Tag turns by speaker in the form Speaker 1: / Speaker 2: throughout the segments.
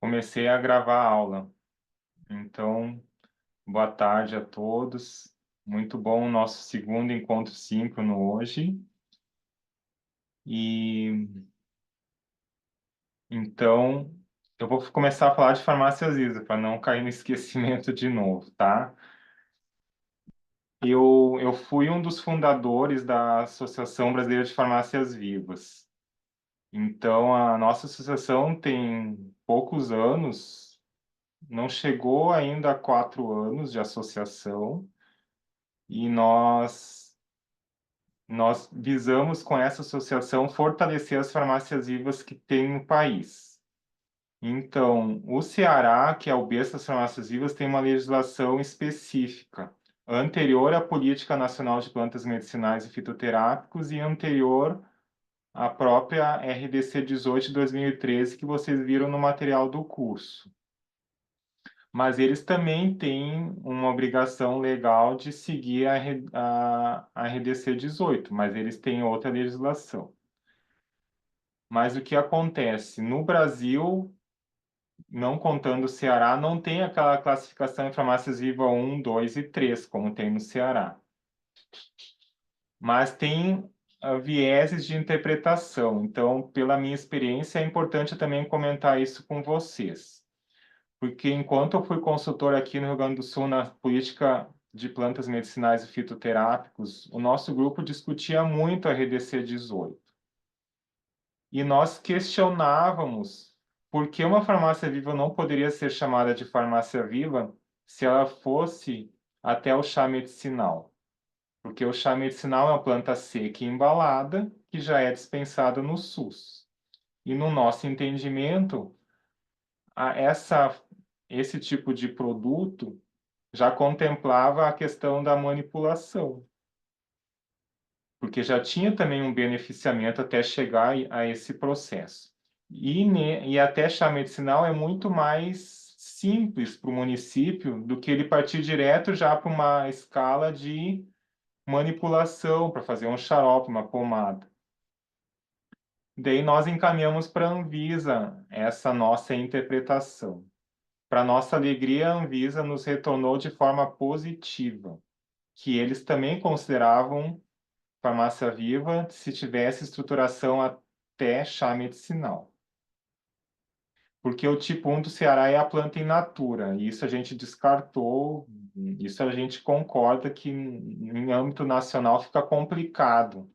Speaker 1: comecei a gravar a aula. Então, boa tarde a todos. Muito bom o nosso segundo encontro síncrono hoje. E então, eu vou começar a falar de farmácias ISA, para não cair no esquecimento de novo, tá? Eu fui um dos fundadores da Associação Brasileira de Farmácias Vivas. Então, a nossa associação tem poucos anos, não chegou ainda a 4 anos de associação, e nós visamos com essa associação fortalecer as farmácias vivas que tem no país. Então, o Ceará, que é o berço das farmácias vivas, tem uma legislação específica, anterior à Política Nacional de Plantas Medicinais e Fitoterápicos e anterior à própria RDC 18 de 2013, que vocês viram no material do curso. Mas eles também têm uma obrigação legal de seguir a RDC 18, mas eles têm outra legislação. Mas o que acontece? No Brasil, não contando o Ceará, não tem aquela classificação em farmácias viva 1, 2 e 3, como tem no Ceará. Mas tem vieses de interpretação. Então, pela minha experiência, é importante também comentar isso com vocês. Porque enquanto eu fui consultor aqui no Rio Grande do Sul na política de plantas medicinais e fitoterápicos, o nosso grupo discutia muito a RDC 18. E nós questionávamos por que uma farmácia viva não poderia ser chamada de farmácia viva se ela fosse até o chá medicinal. Porque o chá medicinal é uma planta seca e embalada que já é dispensada no SUS. E no nosso entendimento, esse tipo de produto já contemplava a questão da manipulação, porque já tinha também um beneficiamento até chegar a esse processo. E até chá medicinal é muito mais simples para o município do que ele partir direto já para uma escala de manipulação, para fazer um xarope, uma pomada. Daí nós encaminhamos para a Anvisa essa nossa interpretação. Para nossa alegria, a Anvisa nos retornou de forma positiva, que eles também consideravam farmácia viva se tivesse estruturação até chá medicinal. Porque o tipo 1 do Ceará é a planta in natura, e isso a gente descartou, isso a gente concorda que em âmbito nacional fica complicado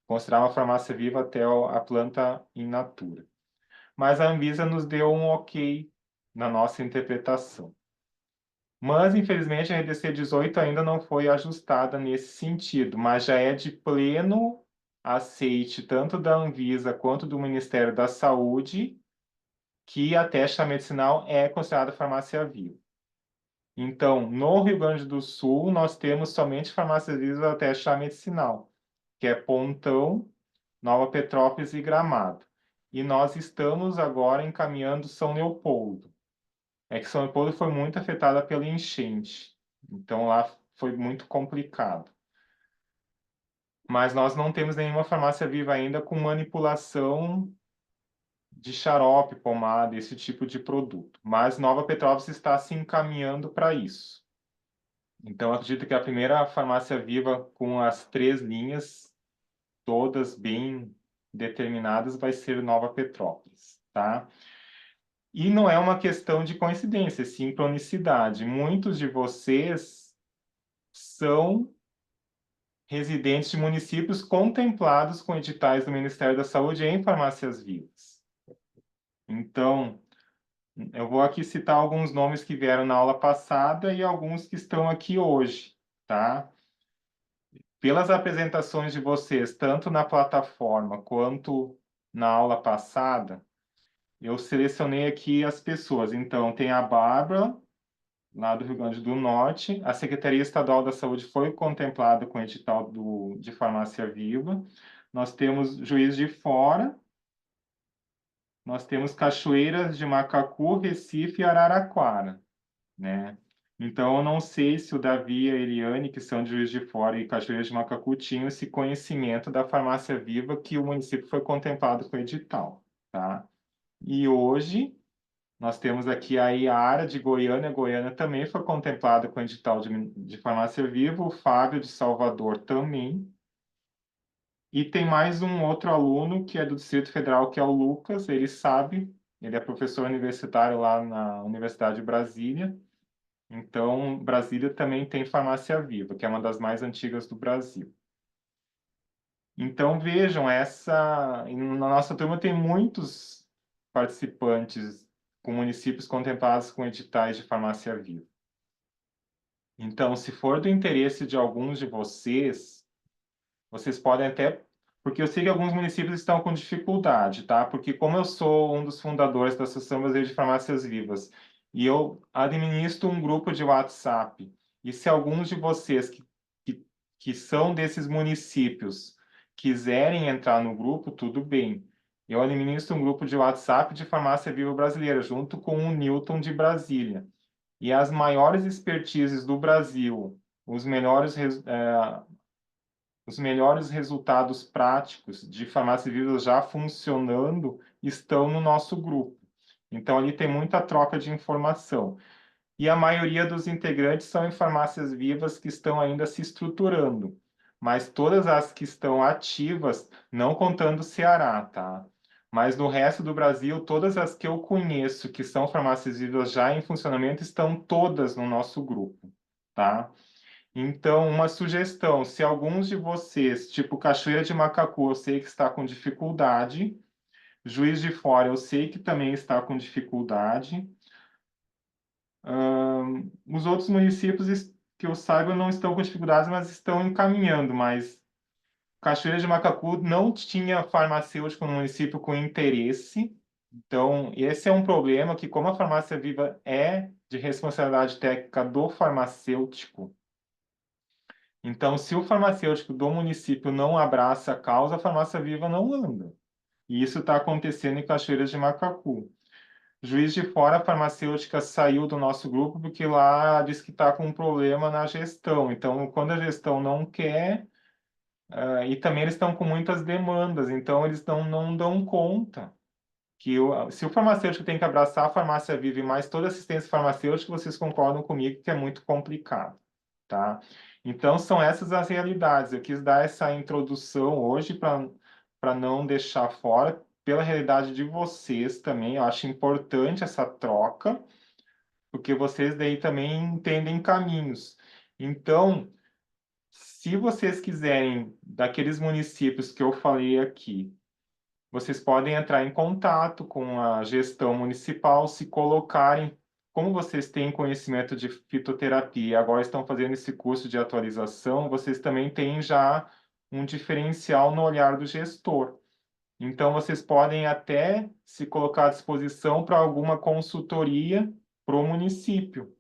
Speaker 1: considerar uma farmácia viva até a planta in natura. Mas a Anvisa nos deu um ok na nossa interpretação. Mas, infelizmente, a RDC 18 ainda não foi ajustada nesse sentido, mas já é de pleno aceite, tanto da Anvisa quanto do Ministério da Saúde, que a chá medicinal é considerada farmácia viva. Então, no Rio Grande do Sul, nós temos somente farmácias vivas até chá medicinal, que é Pontão, Nova Petrópolis e Gramado. E nós estamos agora encaminhando São Leopoldo. É que São Leopoldo foi muito afetada pela enchente. Então lá foi muito complicado. Mas nós não temos nenhuma farmácia viva ainda com manipulação de xarope, pomada, esse tipo de produto. Mas Nova Petrópolis está se encaminhando para isso. Então acredito que a primeira farmácia viva com as 3 linhas, todas bem determinadas, vai ser Nova Petrópolis, tá? E não é uma questão de coincidência, é sincronicidade. Muitos de vocês são residentes de municípios contemplados com editais do Ministério da Saúde em farmácias vivas. Então, eu vou aqui citar alguns nomes que vieram na aula passada e alguns que estão aqui hoje, tá? Pelas apresentações de vocês, tanto na plataforma quanto na aula passada, eu selecionei aqui as pessoas. Então, tem a Bárbara, lá do Rio Grande do Norte. A Secretaria Estadual da Saúde foi contemplada com o edital de farmácia viva. Nós temos Juiz de Fora, nós temos Cachoeiras de Macacu, Recife e Araraquara, né? Então, eu não sei se o Davi e a Eliane, que são de Juiz de Fora e Cachoeiras de Macacu, tinham esse conhecimento da farmácia viva que o município foi contemplado com o edital, tá? E hoje Nós temos aqui aí a área de Goiânia. Goiânia também foi contemplada com o edital de farmácia viva. O Fábio de Salvador também. E tem mais um outro aluno que é do Distrito Federal, que é o Lucas. Ele sabe, ele é professor universitário lá na Universidade de Brasília. Então, Brasília também tem farmácia viva, que é uma das mais antigas do Brasil. Então, vejam, na nossa turma tem muitos participantes com municípios contemplados com editais de farmácia viva. Então, se for do interesse de alguns de vocês, vocês podem até, porque eu sei que alguns municípios estão com dificuldade, tá? Porque como eu sou um dos fundadores da Associação Brasileira de Farmácias Vivas e eu administro um grupo de WhatsApp, e se alguns de vocês que são desses municípios quiserem entrar no grupo, tudo bem. Eu administro um grupo de WhatsApp de farmácia viva brasileira, junto com o Newton de Brasília. E as maiores expertises do Brasil, os melhores resultados práticos de farmácia viva já funcionando estão no nosso grupo. Então, ali tem muita troca de informação. E a maioria dos integrantes são em farmácias vivas que estão ainda se estruturando. Mas todas as que estão ativas, não contando o Ceará, tá? Mas no resto do Brasil, todas as que eu conheço que são farmácias vivas já em funcionamento estão todas no nosso grupo, tá? Então, uma sugestão, se alguns de vocês, tipo Cachoeira de Macacu, eu sei que está com dificuldade, Juiz de Fora, eu sei que também está com dificuldade, os outros municípios que eu saiba não estão com dificuldades, mas estão encaminhando, mas Cachoeira de Macacu não tinha farmacêutico no município com interesse, então esse é um problema que como a farmácia viva é de responsabilidade técnica do farmacêutico, então, se o farmacêutico do município não abraça a causa, a farmácia viva não anda. E isso está acontecendo em Cachoeiras de Macacu. Juiz de Fora, a farmacêutica saiu do nosso grupo porque lá diz que está com um problema na gestão. Então, quando a gestão não quer, e também eles estão com muitas demandas, então eles não dão conta. Se o farmacêutico tem que abraçar a farmácia viva e mais toda a assistência farmacêutica, vocês concordam comigo que é muito complicado, tá? Então, são essas as realidades. Eu quis dar essa introdução hoje para não deixar fora, pela realidade de vocês também. Eu acho importante essa troca, porque vocês daí também entendem caminhos. Então, se vocês quiserem, daqueles municípios que eu falei aqui, vocês podem entrar em contato com a gestão municipal, se colocarem, como vocês têm conhecimento de fitoterapia e agora estão fazendo esse curso de atualização, vocês também têm já um diferencial no olhar do gestor. Então, vocês podem até se colocar à disposição para alguma consultoria para o município,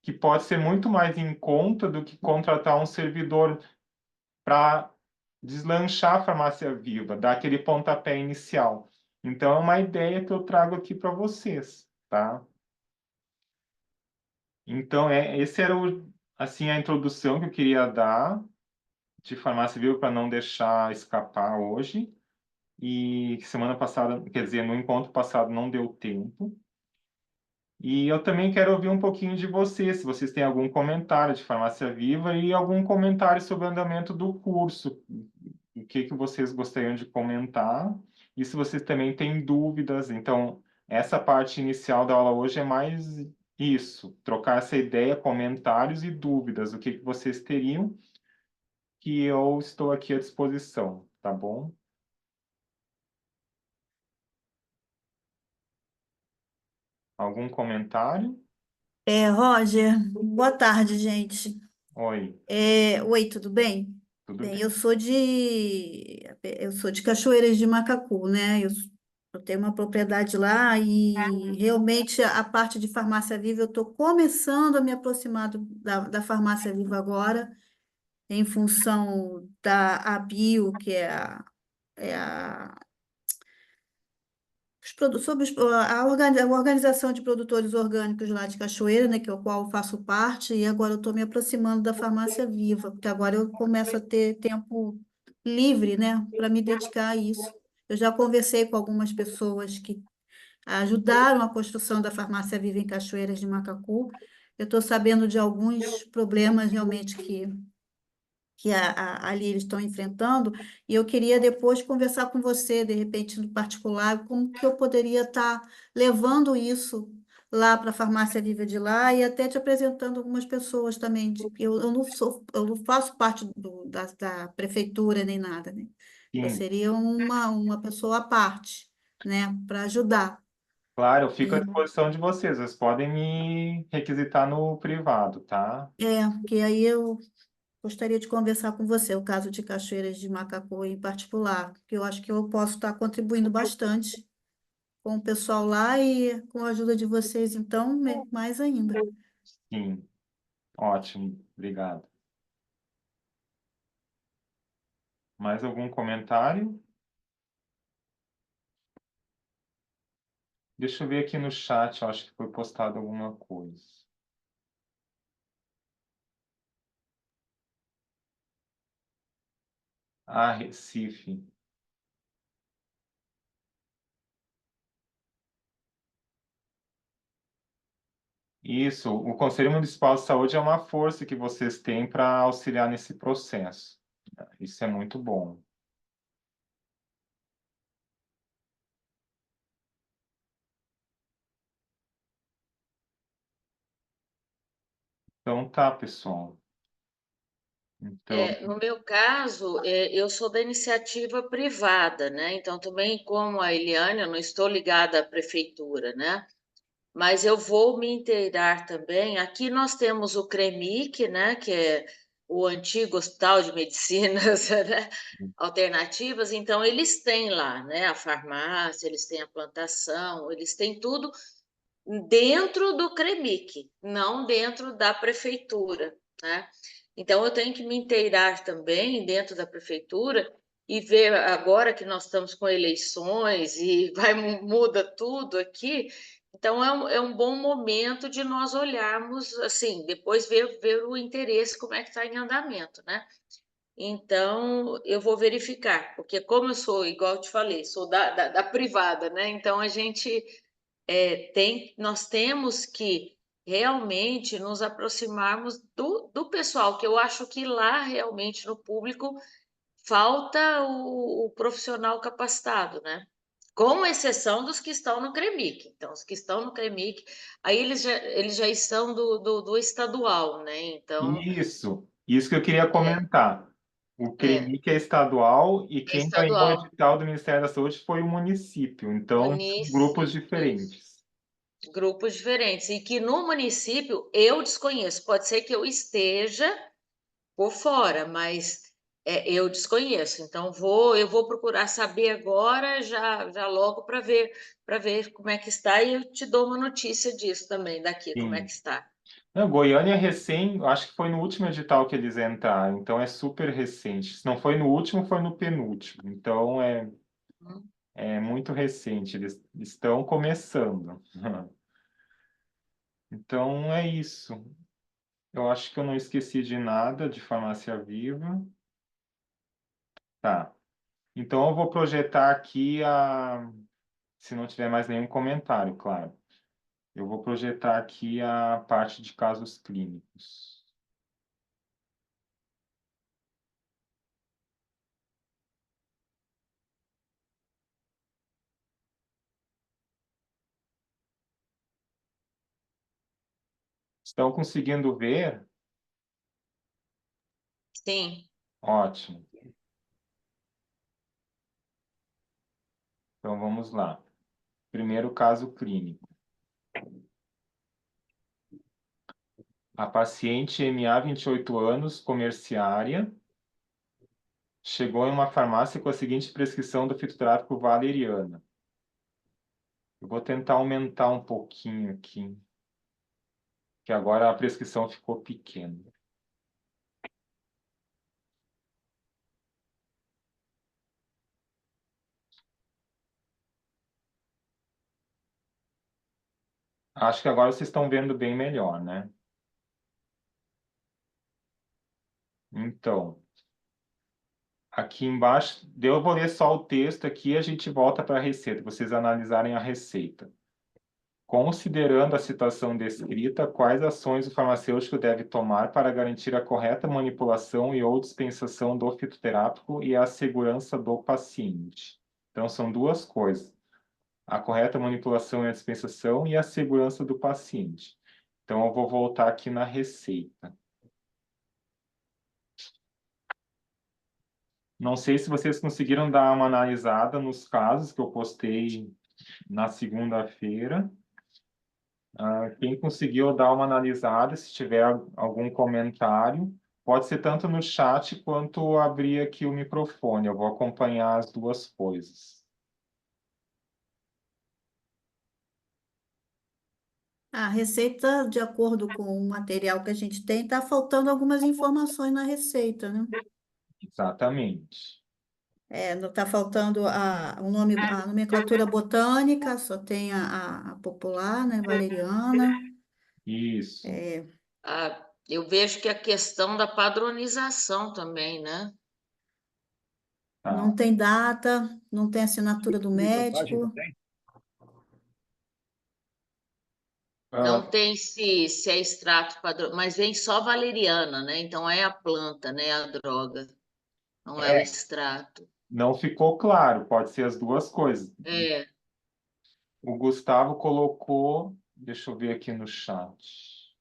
Speaker 1: que pode ser muito mais em conta do que contratar um servidor para deslanchar a farmácia viva, dar aquele pontapé inicial. Então, é uma ideia que eu trago aqui para vocês, tá? Então, esse era assim, a introdução que eu queria dar de farmácia viva para não deixar escapar hoje. E semana passada, quer dizer, no encontro passado não deu tempo. E eu também quero ouvir um pouquinho de vocês, se vocês têm algum comentário de farmácia viva e algum comentário sobre o andamento do curso, o que vocês gostariam de comentar, e se vocês também têm dúvidas. Então, essa parte inicial da aula hoje é mais isso, trocar essa ideia, comentários e dúvidas, o que vocês teriam, que eu estou aqui à disposição, tá bom? Algum comentário?
Speaker 2: Roger, boa tarde, gente.
Speaker 1: Oi,
Speaker 2: Oi, tudo bem?
Speaker 1: tudo
Speaker 2: Bem,
Speaker 1: bem?
Speaker 2: eu sou de Cachoeiras de Macacu, né? Eu tenho uma propriedade lá e realmente a parte de farmácia viva eu estou começando a me aproximar da farmácia viva agora, em função da ABIO, que é a a organização de produtores orgânicos lá de Cachoeira, né, que é o qual eu faço parte, e agora eu estou me aproximando da farmácia viva, porque agora eu começo a ter tempo livre, né, para me dedicar a isso. Eu já conversei com algumas pessoas ajudaram a construção da Farmácia Viva em Cachoeiras de Macacu. Eu estou sabendo de alguns problemas realmente que ali eles estão enfrentando, e eu queria depois conversar com você, de repente, no particular, como que eu poderia estar levando isso lá para a Farmácia Viva de lá e até te apresentando algumas pessoas também, eu não faço parte da prefeitura nem nada, né? Eu
Speaker 1: Sim,
Speaker 2: seria uma pessoa à parte, né, para ajudar.
Speaker 1: claro, eu fico à
Speaker 2: E
Speaker 1: disposição de vocês. Vocês podem me requisitar no privado, tá?
Speaker 2: porque aí eu gostaria de conversar com você, o caso de Cachoeiras de Macacu em particular, porque eu acho que eu posso estar contribuindo bastante com o pessoal lá e com a ajuda de vocês, então, mais ainda.
Speaker 1: Sim, ótimo, obrigado. Mais algum comentário? Deixa eu ver aqui no chat, eu acho que foi postado alguma coisa. Ah, Recife. Isso, o Conselho Municipal de Saúde é uma força que vocês têm para auxiliar nesse processo. Isso é muito bom. Então tá, pessoal. Então,
Speaker 3: No meu caso, eu sou da iniciativa privada, né? Então, também, como a Eliane, eu não estou ligada à prefeitura, né? Mas eu vou me inteirar também. Aqui nós temos o CREMIC, né? Que é o antigo Hospital de Medicinas, né? Alternativas. Então, eles têm lá, né? A farmácia, eles têm a plantação, eles têm tudo dentro do CREMIC, não dentro da prefeitura, né? Então, eu tenho que me inteirar também dentro da prefeitura e ver agora que nós estamos com eleições e muda tudo aqui. Então, é um bom momento de nós olharmos, assim, depois ver o interesse, como é que está em andamento, né? Então, eu vou verificar, porque como eu sou, igual eu te falei, sou da privada, né? Então, a gente nós temos que realmente nos aproximarmos do pessoal, que eu acho que lá realmente no público falta o profissional capacitado, né? Com exceção dos que estão no CREMIC. Então, os que estão no CREMIC, aí eles já estão do estadual, né? Então,
Speaker 1: isso que eu queria comentar. O
Speaker 3: é,
Speaker 1: CREMIC é estadual e
Speaker 3: é
Speaker 1: quem ganhou o
Speaker 3: estadual.
Speaker 1: edital do Ministério da Saúde foi o município. Então, são grupos
Speaker 3: Município, isso.
Speaker 1: diferentes.
Speaker 3: Grupos diferentes. E que no município eu desconheço. Pode ser que eu esteja por fora, mas eu desconheço. Então eu vou procurar saber agora, já logo para ver como é que está e eu te dou uma notícia disso também daqui, como é que
Speaker 1: Sim.
Speaker 3: está.
Speaker 1: Não, Goiânia é recém, acho que foi no último edital que eles entraram, então é super recente. Se não foi no último, foi no penúltimo. Então
Speaker 3: Hum.
Speaker 1: é muito recente, eles estão começando. Então é isso. Eu acho que eu não esqueci de nada de farmácia viva. Tá. Então eu vou projetar aqui se não tiver mais nenhum comentário, claro. Eu vou projetar aqui a parte de casos clínicos. Estão conseguindo ver?
Speaker 3: Sim,
Speaker 1: Ótimo. Então vamos lá. Primeiro caso clínico. A paciente MA, 28 anos, comerciária, chegou em uma farmácia com a seguinte prescrição do fitoterápico valeriana. Eu vou tentar aumentar um pouquinho aqui, que agora a prescrição ficou pequena. Acho que agora vocês estão vendo bem melhor, né? Então, aqui embaixo, eu vou ler só o texto aqui e a gente volta para a receita, vocês analisarem a receita. Considerando a situação descrita, quais ações o farmacêutico deve tomar para garantir a correta manipulação e ou dispensação do fitoterápico e a segurança do paciente? Então, são duas coisas: a correta manipulação e a dispensação e a segurança do paciente. Então, eu vou voltar aqui na receita. Não sei se vocês conseguiram dar uma analisada nos casos que eu postei na segunda-feira. Quem conseguiu dar uma analisada, se tiver algum comentário, pode ser tanto no chat quanto abrir aqui o microfone. Eu vou acompanhar as duas coisas.
Speaker 2: A receita, de acordo com o material que a gente tem, está faltando algumas informações na receita, né?
Speaker 1: Exatamente.
Speaker 2: Não está faltando o nome, a nomenclatura botânica, só tem a popular, né? Valeriana.
Speaker 1: Isso.
Speaker 3: Eu vejo que a questão da padronização também, né?
Speaker 2: Não
Speaker 1: Tá.
Speaker 2: tem data, não tem assinatura do
Speaker 4: Microfagem
Speaker 2: médico.
Speaker 4: também?
Speaker 3: Não tem se é extrato padrão, mas vem só valeriana, né? Então é a planta, né? A droga, não é o extrato.
Speaker 1: Não ficou claro, pode ser as duas coisas.
Speaker 3: É,
Speaker 1: O Gustavo colocou, deixa eu ver aqui no chat.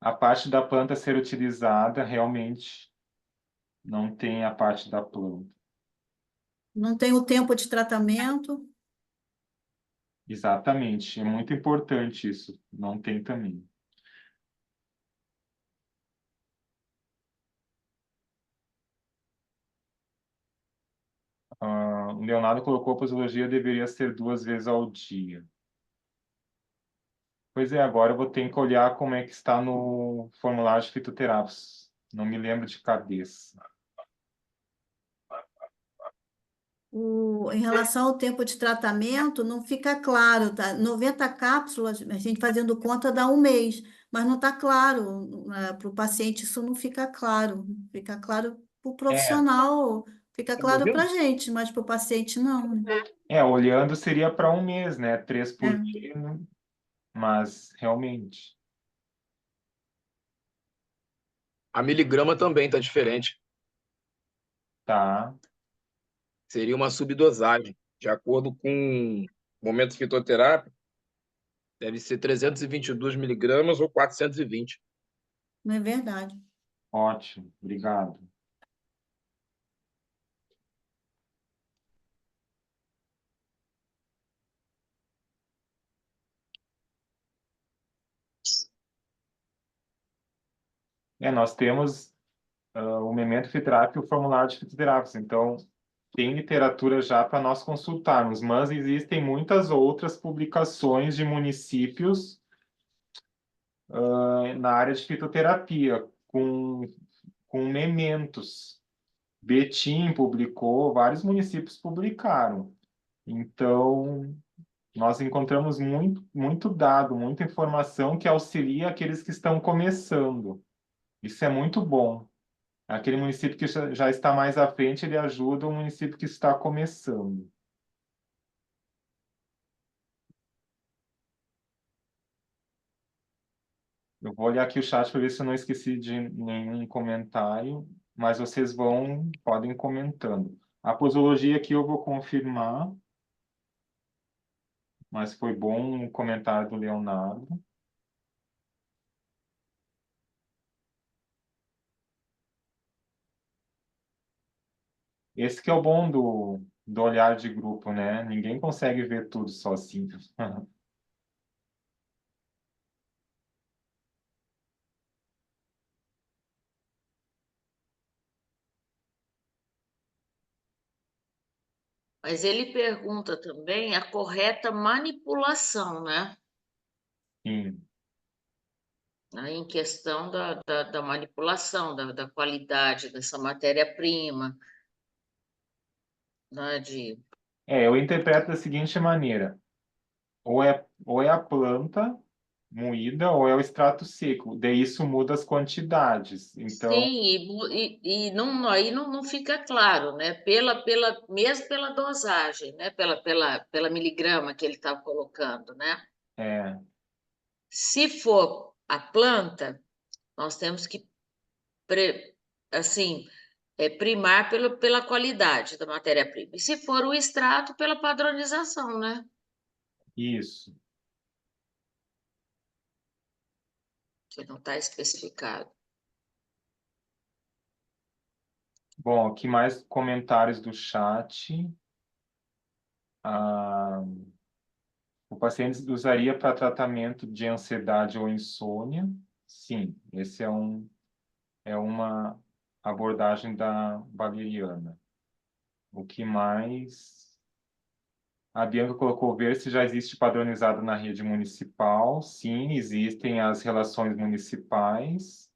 Speaker 1: A parte da planta ser utilizada realmente não tem a parte da planta.
Speaker 2: Não tem o tempo de tratamento.
Speaker 1: Exatamente, é muito importante isso. Não tem também. O Leonardo colocou a posologia deveria ser 2 vezes ao dia. Pois é, agora eu vou ter que olhar como é que está no formulário de fitoterápicos. Não me lembro de cabeça.
Speaker 2: Em relação ao tempo de tratamento, não fica claro, tá? 90 cápsulas, a gente fazendo conta dá um mês, mas não está claro, para o paciente isso não fica claro. Fica claro para o
Speaker 1: É,
Speaker 2: profissional, fica
Speaker 4: Tá me
Speaker 2: claro para a
Speaker 4: ouvindo?
Speaker 2: gente, mas para o paciente não, né?
Speaker 1: olhando seria para um mês, né? 3 por
Speaker 2: É.
Speaker 1: dia, né? Mas realmente,
Speaker 4: A miligrama também tá diferente.
Speaker 1: tá.
Speaker 4: Seria uma subdosagem. De acordo com o momento fitoterápico, deve ser 322 miligramas ou 420.
Speaker 2: Não é verdade.
Speaker 1: Ótimo, obrigado. Nós temos o memento fitoterápico e o formulário de fitoterápicos. Então, tem literatura já para nós consultarmos, mas existem muitas outras publicações de municípios na área de fitoterapia, com mementos. Betim publicou, vários municípios publicaram. Então, nós encontramos muito dado, muita informação que auxilia aqueles que estão começando. Isso é muito bom. Aquele município que já está mais à frente, ele ajuda o município que está começando. Eu vou olhar aqui o chat para ver se eu não esqueci de nenhum comentário, mas vocês podem comentando. A posologia aqui eu vou confirmar, mas foi bom o comentário do Leonardo. Esse que é o bom do olhar de grupo, né? Ninguém consegue ver tudo sozinho.
Speaker 3: mas ele pergunta também a correta manipulação, né?
Speaker 1: Sim.
Speaker 3: Aí, em questão da manipulação, da qualidade dessa matéria-prima, né?
Speaker 1: Eu interpreto da seguinte maneira: ou é a planta, moída ou é o extrato seco. Daí isso muda as quantidades. Então,
Speaker 3: Sim, e não, aí não fica claro, né? Mesmo pela dosagem, né? Pela miligrama que ele está colocando, né?
Speaker 1: é,
Speaker 3: Se for a planta, nós temos que, assim, primar pela qualidade da matéria-prima. E se for o extrato, pela padronização, né?
Speaker 1: isso.
Speaker 3: Que não está especificado.
Speaker 1: Bom, aqui mais comentários do chat. Ah, o paciente usaria para tratamento de ansiedade ou insônia? Sim, esse é uma abordagem da valeriana. O que mais? A Bianca colocou ver se já existe padronizado na rede municipal. Sim, existem as relações municipais.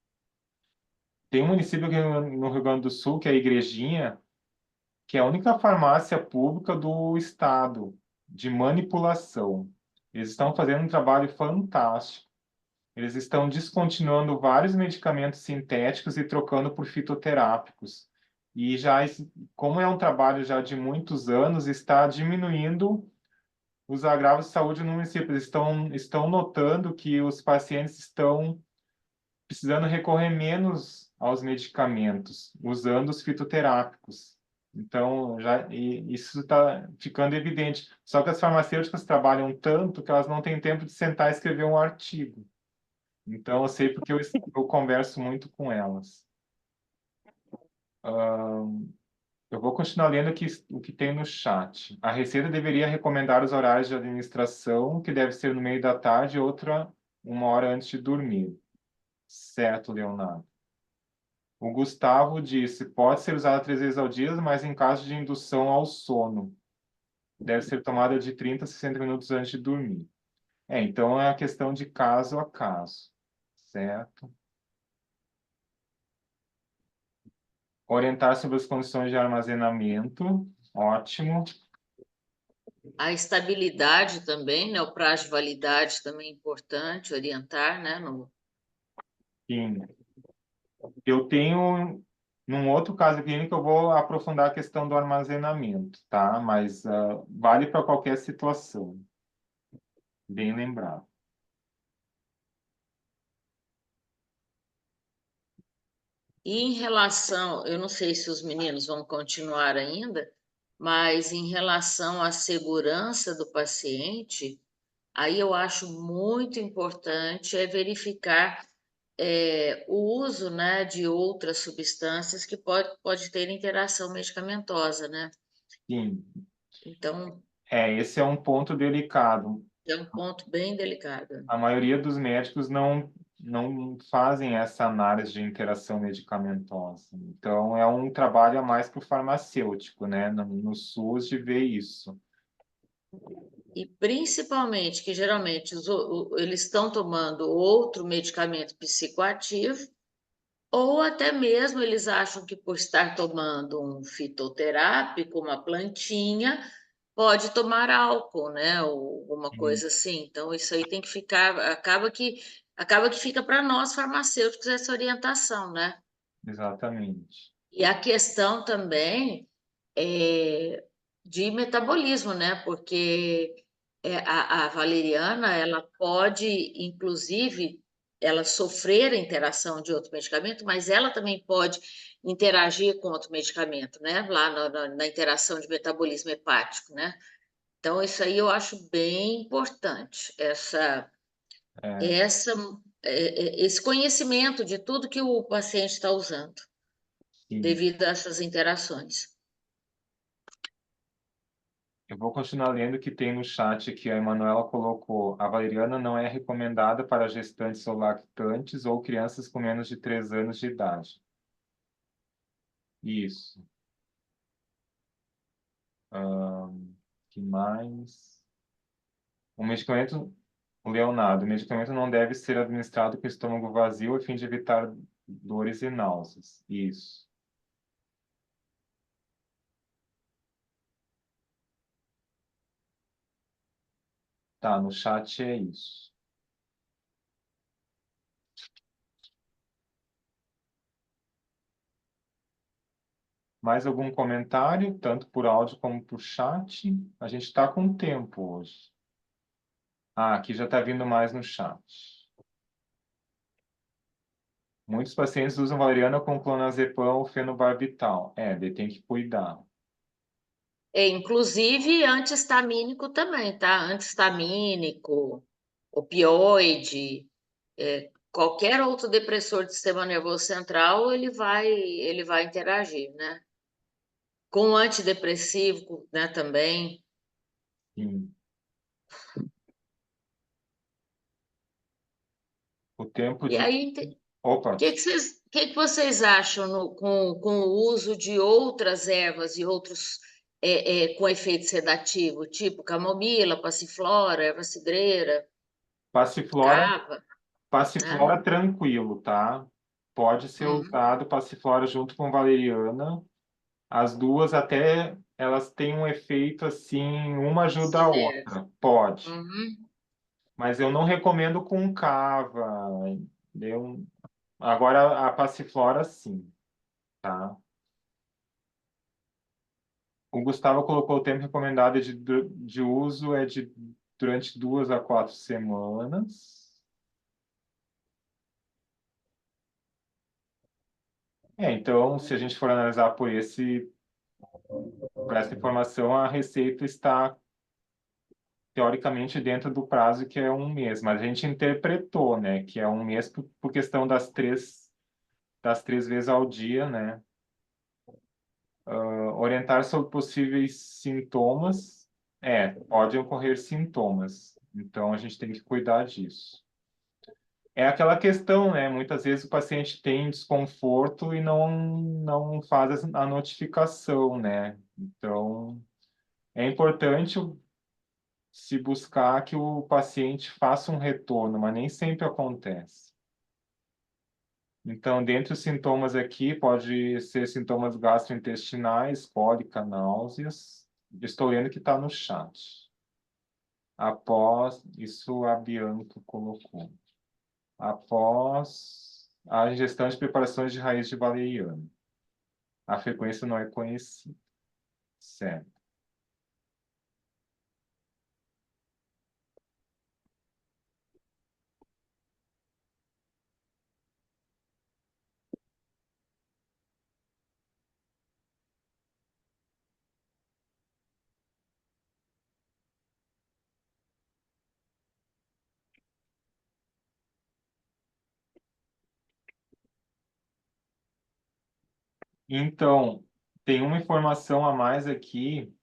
Speaker 1: Tem um município aqui no Rio Grande do Sul, que é a Igrejinha, que é a única farmácia pública do estado de manipulação. Eles estão fazendo um trabalho fantástico. Eles estão descontinuando vários medicamentos sintéticos e trocando por fitoterápicos. E já, como é um trabalho já de muitos anos, está diminuindo os agravos de saúde no município. Eles estão notando que os pacientes estão precisando recorrer menos aos medicamentos, usando os fitoterápicos. Então, isso está ficando evidente. Só que as farmacêuticas trabalham tanto que elas não têm tempo de sentar e escrever um artigo. Então, eu sei porque eu converso muito com elas. Eu vou continuar lendo aqui o que tem no chat. A Receita deveria recomendar os horários de administração, que deve ser no meio da tarde e outra 1 hora antes de dormir. Certo, Leonardo. O Gustavo disse, pode ser usada 3 vezes ao dia, mas em caso de indução ao sono. Deve ser tomada de 30 a 60 minutos antes de dormir. Então é a questão de caso a caso, certo? Orientar sobre as condições de armazenamento, ótimo.
Speaker 3: A estabilidade também, né? O prazo de validade também é importante, orientar, né?
Speaker 1: Sim. Eu tenho, num outro caso clínico, eu vou aprofundar a questão do armazenamento, tá? Mas vale para qualquer situação. Bem lembrado.
Speaker 3: E em relação, eu não sei se os meninos vão continuar ainda, mas em relação à segurança do paciente, aí eu acho muito importante verificar o uso, né, de outras substâncias que pode ter interação medicamentosa, né?
Speaker 1: Sim.
Speaker 3: Então,
Speaker 1: Esse é um ponto delicado.
Speaker 3: é um ponto bem delicado.
Speaker 1: A maioria dos médicos não fazem essa análise de interação medicamentosa. Então, é um trabalho a mais para o farmacêutico, né? No SUS, de ver isso.
Speaker 3: E principalmente que geralmente eles estão tomando outro medicamento psicoativo, ou até mesmo eles acham que por estar tomando um fitoterápico, uma plantinha, pode tomar álcool, né? Ou alguma
Speaker 1: Sim,
Speaker 3: coisa assim. Então, isso aí tem que ficar, acaba que fica para nós farmacêuticos essa orientação, né?
Speaker 1: exatamente.
Speaker 3: E a questão também é de metabolismo, né? Porque a valeriana, ela pode, inclusive, ela sofrer a interação de outro medicamento, mas ela também pode interagir com outro medicamento, né? Lá na interação de metabolismo hepático, né? Então, isso aí eu acho bem importante,
Speaker 1: É,
Speaker 3: essa, esse conhecimento de tudo que o paciente está usando,
Speaker 1: sim.
Speaker 3: devido a essas interações.
Speaker 1: Eu vou continuar lendo o que tem no chat aqui. A Emanuela colocou: a valeriana não é recomendada para gestantes ou lactantes ou crianças com menos de 3 anos de idade. Isso. Que mais? O medicamento, o Leonardo, o medicamento não deve ser administrado com o estômago vazio a fim de evitar dores e náuseas. Isso. Tá, no chat é isso. Mais algum comentário, tanto por áudio como por chat? A gente está com tempo hoje. Ah, aqui já está vindo mais no chat. Muitos pacientes usam valeriana com clonazepam ou fenobarbital. Daí tem que cuidar.
Speaker 3: Inclusive anti-histamínico também, tá? Anti-histamínico, opioide, qualquer outro depressor do sistema nervoso central, ele vai interagir, né? Com antidepressivo, né, também.
Speaker 1: Sim. O tempo
Speaker 3: E
Speaker 1: de...
Speaker 3: aí,
Speaker 1: Opa,
Speaker 3: que vocês acham com o uso de outras ervas e outros com efeito sedativo, tipo camomila, passiflora, erva cidreira,
Speaker 1: passiflora,
Speaker 3: cava, né?
Speaker 1: passiflora tranquilo, tá? Pode ser
Speaker 3: Uhum,
Speaker 1: usado passiflora junto com valeriana. As duas até elas têm um efeito assim, uma ajuda a
Speaker 3: sinérgico.
Speaker 1: outra. Pode.
Speaker 3: Uhum.
Speaker 1: Mas eu não recomendo com cava. Eu... Agora a passiflora sim, tá? O Gustavo colocou o tempo recomendado de uso de durante 2 a 4 semanas. Então, se a gente for analisar por essa informação, a receita está teoricamente dentro do prazo que é 1 mês, mas a gente interpretou, né, que é 1 mês por questão das três vezes ao dia, né? Orientar sobre possíveis sintomas, pode ocorrer sintomas, então a gente tem que cuidar disso. É aquela questão, né? Muitas vezes o paciente tem desconforto e não faz a notificação, né? Então, é importante se buscar que o paciente faça um retorno, mas nem sempre acontece. Então, dentre os sintomas aqui, pode ser sintomas gastrointestinais, cólica, náuseas. Estou lendo que está no chat. Após, isso a Bianca colocou. Após a ingestão de preparações de raiz de valeriana. A frequência não é conhecida. Certo. Então, tem uma informação a mais aqui.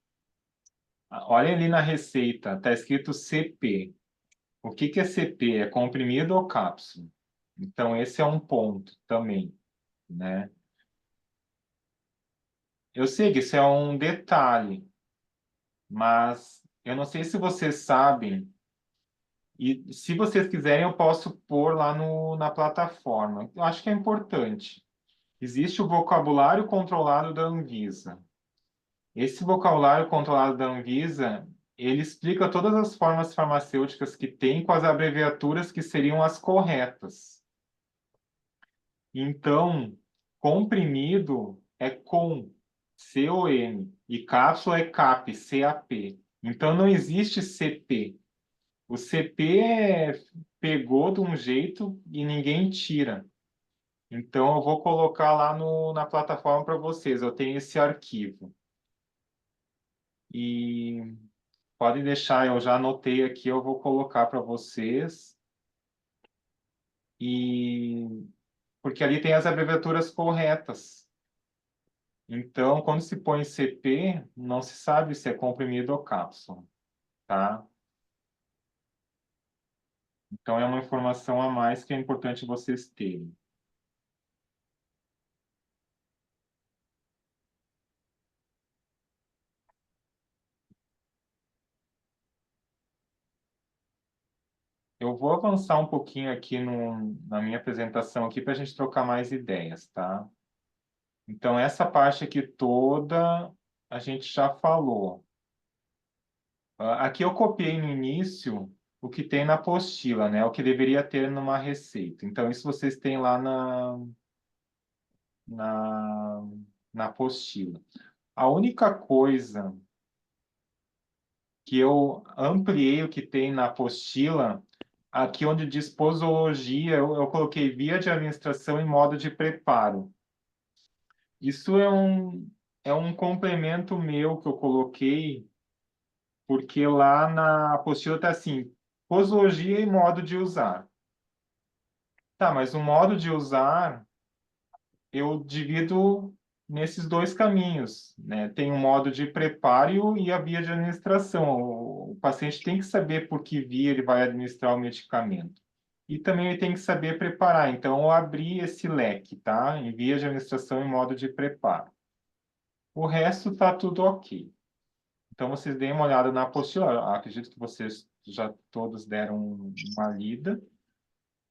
Speaker 1: Olha ali na receita, está escrito CP. O que que é CP? É comprimido ou cápsula? Então, esse é um ponto também, né? Eu sei que isso é um detalhe, mas eu não sei se vocês sabem, e se vocês quiserem, eu posso pôr lá na plataforma. Eu acho que é importante. Existe o vocabulário controlado da Anvisa. Esse vocabulário controlado da Anvisa, ele explica todas as formas farmacêuticas que tem com as abreviaturas que seriam as corretas. Então, comprimido é com, C-O-M, e cápsula é CAP, C-A-P. Então, não existe CP. O CP pegou de um jeito e ninguém tira. Então, eu vou colocar lá na plataforma para vocês. Eu tenho esse arquivo. E podem deixar, eu já anotei aqui, eu vou colocar para vocês. E porque ali tem as abreviaturas corretas. Então, quando se põe CP, não se sabe se é comprimido ou cápsula, tá? Então, é uma informação a mais que é importante vocês terem. Eu vou avançar um pouquinho aqui na minha apresentação aqui para a gente trocar mais ideias, tá? Então, essa parte aqui toda a gente já falou. Aqui eu copiei no início o que tem na apostila, né? O que deveria ter numa receita. Então, isso vocês têm lá na na apostila. A única coisa que eu ampliei o que tem na apostila, aqui onde diz posologia, eu coloquei via de administração e modo de preparo. Isso é um complemento meu que eu coloquei, porque lá na apostila está assim, posologia e modo de usar. Tá, mas o modo de usar eu divido nesses dois caminhos, né? Tem o modo de preparo e a via de administração. O paciente tem que saber por que via ele vai administrar o medicamento. E também ele tem que saber preparar. Então, eu abri esse leque, tá? Em via de administração e modo de preparo. O resto está tudo ok. Então, vocês deem uma olhada na apostila. Acredito que vocês já todos deram uma lida.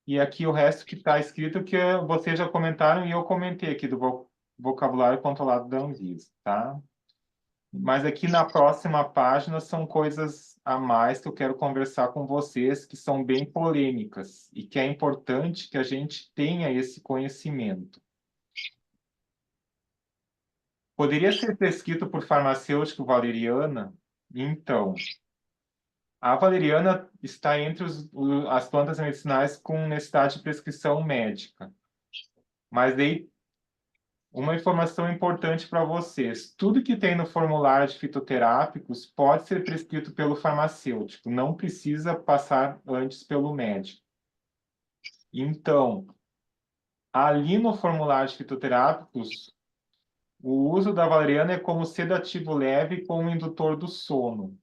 Speaker 1: E aqui o resto que está escrito que vocês já comentaram e eu comentei aqui do vocabulário controlado da Anvisa, tá? Mas aqui na próxima página são coisas a mais que eu quero conversar com vocês, que são bem polêmicas e que é importante que a gente tenha esse conhecimento. Poderia ser prescrito por farmacêutico valeriana? Então, a valeriana está entre as plantas medicinais com necessidade de prescrição médica. Mas daí, uma informação importante para vocês: tudo que tem no formulário de fitoterápicos pode ser prescrito pelo farmacêutico, não precisa passar antes pelo médico. Então, ali no formulário de fitoterápicos, o uso da valeriana é como sedativo leve com o indutor do sono.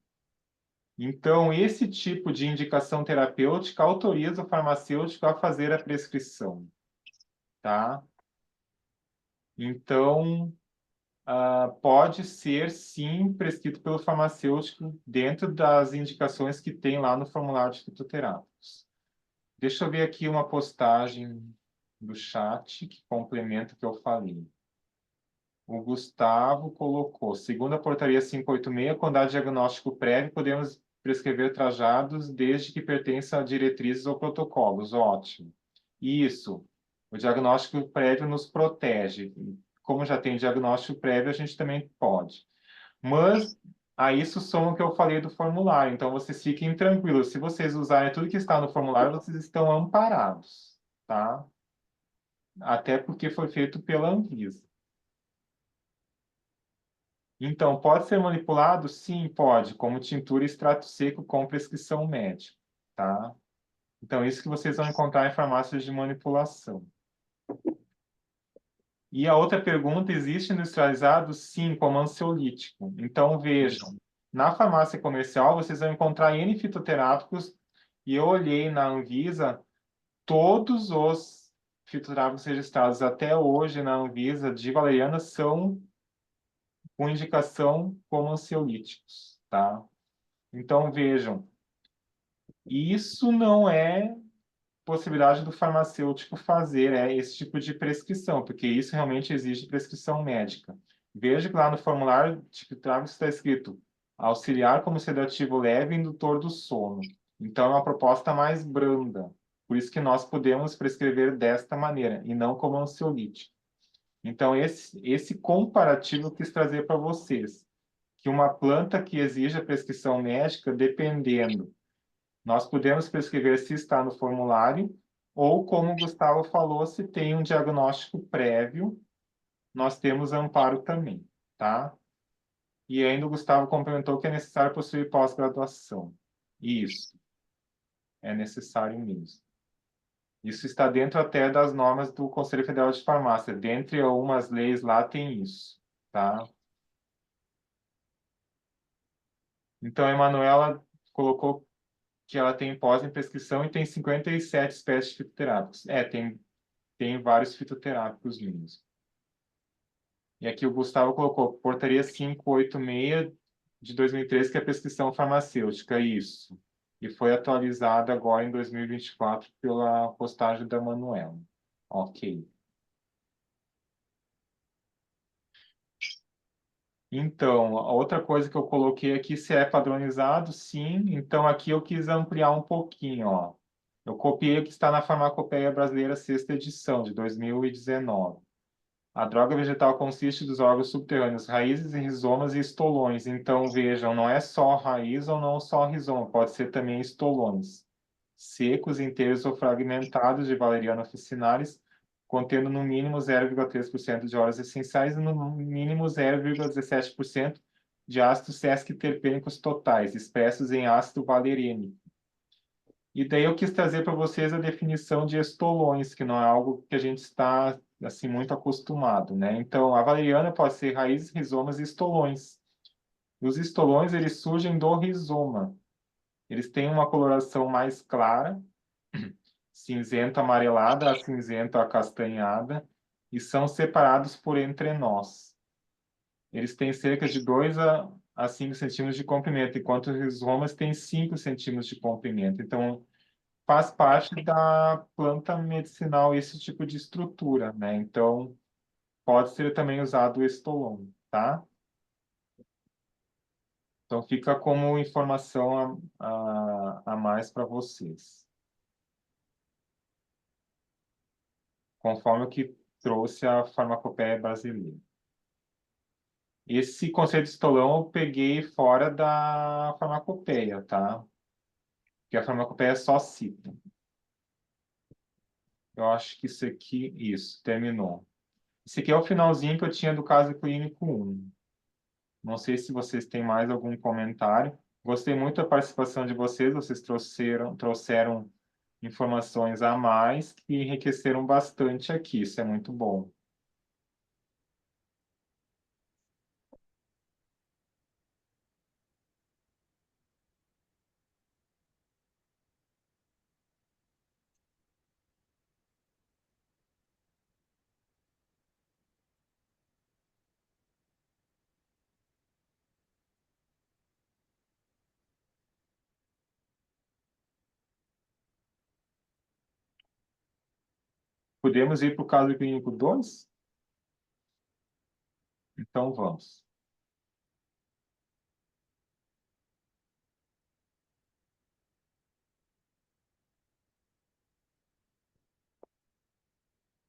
Speaker 1: Então, esse tipo de indicação terapêutica autoriza o farmacêutico a fazer a prescrição, tá? Então, pode ser, sim, prescrito pelo farmacêutico dentro das indicações que tem lá no formulário de fitoterápicos. Deixa eu ver aqui uma postagem do chat que complementa o que eu falei. O Gustavo colocou: segundo a portaria 586, quando há diagnóstico prévio, podemos prescrever trajados desde que pertençam a diretrizes ou protocolos. Ótimo. Isso. O diagnóstico prévio nos protege. Como já tem diagnóstico prévio, a gente também pode. Mas a isso soma o que eu falei do formulário. Então, vocês fiquem tranquilos. Se vocês usarem tudo que está no formulário, vocês estão amparados, tá? Até porque foi feito pela Anvisa. Então, pode ser manipulado? Sim, pode, como tintura e extrato seco com prescrição médica, tá? Então, isso que vocês vão encontrar em farmácias de manipulação. E a outra pergunta: existe industrializado? Sim, como ansiolítico. Então, vejam, na farmácia comercial vocês vão encontrar N fitoterápicos, e eu olhei na Anvisa, todos os fitoterápicos registrados até hoje na Anvisa de valeriana são com indicação como ansiolíticos, tá? Então, vejam, isso não é possibilidade do farmacêutico fazer esse tipo de prescrição, porque isso realmente exige prescrição médica. Veja que lá no formulário de fitoterápicos está escrito auxiliar como sedativo leve e indutor do sono. Então, é uma proposta mais branda. Por isso que nós podemos prescrever desta maneira, e não como ansiolítico. Então, esse comparativo eu quis trazer para vocês, que uma planta que exige a prescrição médica, dependendo, nós podemos prescrever se está no formulário, ou, como o Gustavo falou, se tem um diagnóstico prévio, nós temos amparo também, tá? E ainda o Gustavo complementou que é necessário possuir pós-graduação. Isso, é necessário mesmo. Isso está dentro até das normas do Conselho Federal de Farmácia. Dentre algumas leis lá tem isso, tá? Então, a Emanuela colocou que ela tem pós em prescrição e tem 57 espécies de fitoterápicos. Tem vários fitoterápicos mesmo. E aqui o Gustavo colocou portaria 586 de 2013, que é a prescrição farmacêutica, isso. E foi atualizada agora em 2024 pela postagem da Manuela. Ok. Então, a outra coisa que eu coloquei aqui, se é padronizado, sim. Então, aqui eu quis ampliar um pouquinho, ó. Eu copiei o que está na Farmacopeia Brasileira, sexta edição, de 2019. A droga vegetal consiste dos órgãos subterrâneos, raízes, rizomas e estolões. Então, vejam, não é só raiz ou não só rizoma, pode ser também estolões. Secos, inteiros ou fragmentados de Valeriana officinalis, contendo no mínimo 0,3% de óleos essenciais e no mínimo 0,17% de ácidos sesquiterpênicos totais, expressos em ácido valerênico. E daí eu quis trazer para vocês a definição de estolões, que não é algo que a gente está assim muito acostumado, né? Então, a valeriana pode ser raízes, rizomas e estolões. E os estolões, eles surgem do rizoma. Eles têm uma coloração mais clara, cinzento amarelada a cinzento acastanhada, e são separados por entrenós. Eles têm cerca de 2 a 5 centímetros de comprimento, enquanto os rizomas têm 5 centímetros de comprimento. Então, faz parte da planta medicinal esse tipo de estrutura, né? Então, pode ser também usado o estolon, tá? Então, fica como informação a mais para vocês. Conforme o que trouxe a farmacopeia brasileira. Esse conceito de estolão eu peguei fora da farmacopeia, tá? Porque a farmacopeia só cita. Eu acho que isso, terminou. Esse aqui é o finalzinho que eu tinha do caso clínico 1. Não sei se vocês têm mais algum comentário. Gostei muito da participação de vocês. Vocês trouxeram informações a mais que enriqueceram bastante aqui. Isso é muito bom. Podemos ir para o caso clínico 2? Então vamos.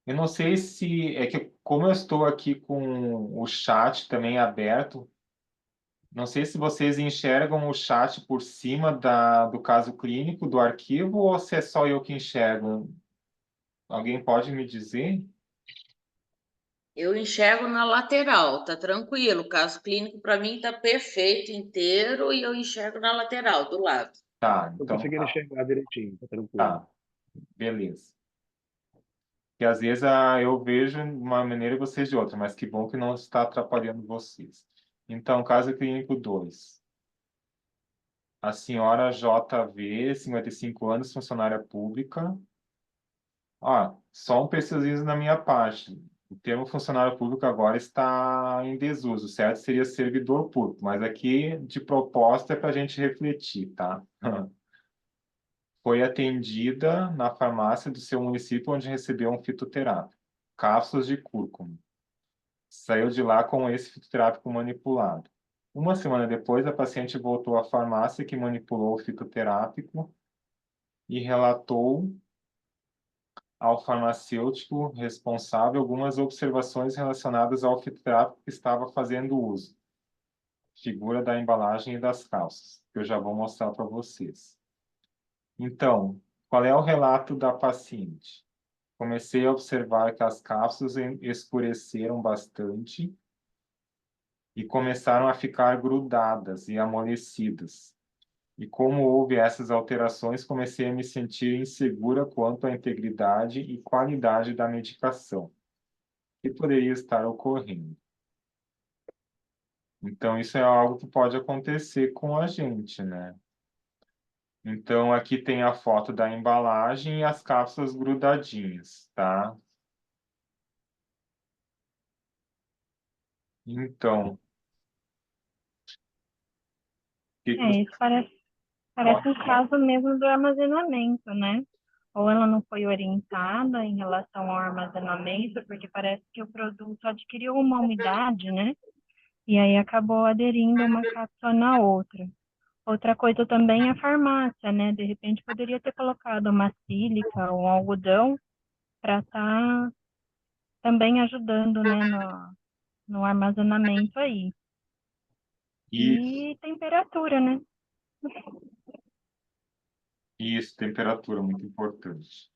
Speaker 1: Eu não sei se é que como eu estou aqui com o chat também aberto, não sei se vocês enxergam o chat por cima do caso clínico do arquivo ou se é só eu que enxergo. Alguém pode me dizer?
Speaker 3: Eu enxergo na lateral, tá tranquilo. O caso clínico para mim tá perfeito inteiro e eu enxergo na lateral, do lado.
Speaker 1: Tá,
Speaker 4: Estou
Speaker 1: então
Speaker 4: conseguindo enxergar direitinho, tá tranquilo.
Speaker 1: tá, beleza. Que às vezes eu vejo de uma maneira e vocês de outra, mas que bom que não está atrapalhando vocês. Então, caso clínico 2. A senhora JV, 55 anos, funcionária pública. Só um preciosismo na minha parte. O termo funcionário público agora está em desuso, certo? Seria servidor público, mas aqui de proposta é para a gente refletir, tá? Foi atendida na farmácia do seu município onde recebeu um fitoterápico, cápsulas de cúrcuma. Saiu de lá com esse fitoterápico manipulado. Uma semana depois, a paciente voltou à farmácia que manipulou o fitoterápico e relatou ao farmacêutico responsável algumas observações relacionadas ao fitoterápico que estava fazendo uso. Figura da embalagem e das calças, que eu já vou mostrar para vocês. Então, qual é o relato da paciente? Comecei a observar que as cápsulas escureceram bastante e começaram a ficar grudadas e amolecidas. E como houve essas alterações, comecei a me sentir insegura quanto à integridade e qualidade da medicação que poderia estar ocorrendo. Então, isso é algo que pode acontecer com a gente, né? Então, aqui tem a foto da embalagem e as cápsulas grudadinhas, tá? Então, o que que você
Speaker 5: Isso parece um caso mesmo do armazenamento, né? Ou ela não foi orientada em relação ao armazenamento, porque parece que o produto adquiriu uma umidade, né? E aí acabou aderindo uma cápsula na outra. Outra coisa também é a farmácia, né? De repente poderia ter colocado uma sílica ou um algodão para estar também ajudando, né, no armazenamento aí.
Speaker 1: E
Speaker 5: E temperatura, né?
Speaker 1: isso, temperatura, muito importante.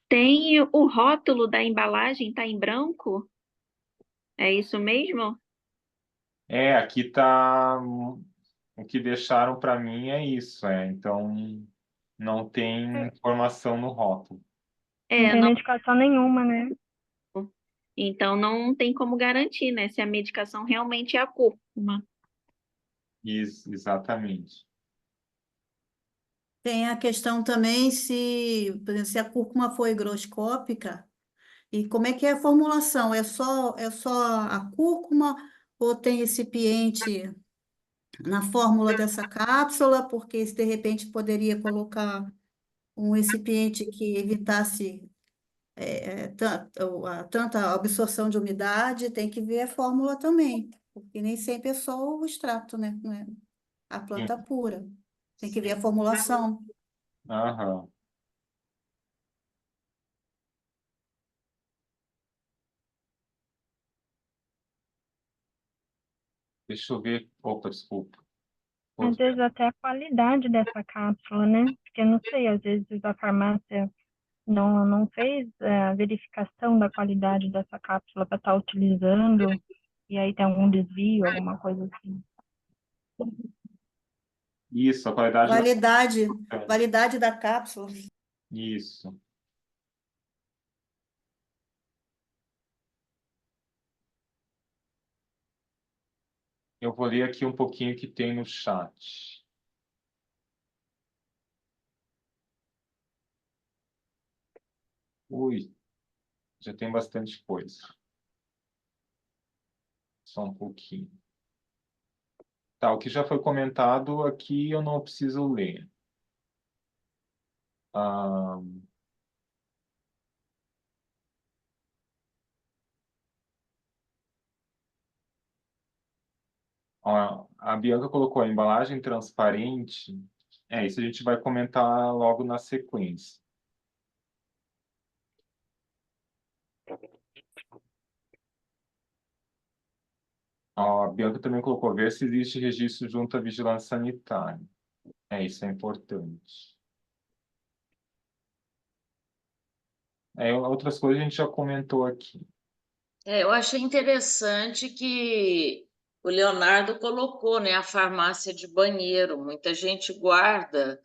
Speaker 6: Tem o rótulo da embalagem, tá em branco? É isso mesmo?
Speaker 1: Aqui tá... O que deixaram para mim é isso, então não tem informação no rótulo.
Speaker 5: Não tem
Speaker 6: Não.
Speaker 5: medicação nenhuma, né?
Speaker 6: Então não tem como garantir, né, se a medicação realmente é a cúrcuma.
Speaker 1: Isso, exatamente.
Speaker 2: Tem a questão também por exemplo, se a cúrcuma for higroscópica, e como é que é a formulação? É só a cúrcuma ou tem recipiente na fórmula dessa cápsula? Porque se de repente poderia colocar um recipiente que evitasse tanta absorção de umidade, tem que ver a fórmula também, porque nem sempre é só o extrato, né? Não é a planta
Speaker 1: Sim.
Speaker 2: pura. Tem que ver a formulação.
Speaker 1: Aham. Deixa eu ver. Opa, desculpa.
Speaker 5: Às vezes até a qualidade dessa cápsula, né? Porque não sei, às vezes a farmácia não fez a verificação da qualidade dessa cápsula para estar utilizando, e aí tem algum desvio, alguma coisa assim.
Speaker 1: Isso, a qualidade
Speaker 2: Validade, validade da cápsula.
Speaker 1: Isso. Eu vou ler aqui um pouquinho que tem no chat. Ui, já tem bastante coisa. Só um pouquinho. Tá, o que já foi comentado aqui eu não preciso ler. Ah, ó, a Bianca colocou a embalagem transparente. Isso a gente vai comentar logo na sequência. Ó, a Bianca também colocou ver se existe registro junto à vigilância sanitária. Isso é importante. Outras coisas a gente já comentou aqui.
Speaker 3: Eu achei interessante que o Leonardo colocou, né, a farmácia de banheiro. Muita gente guarda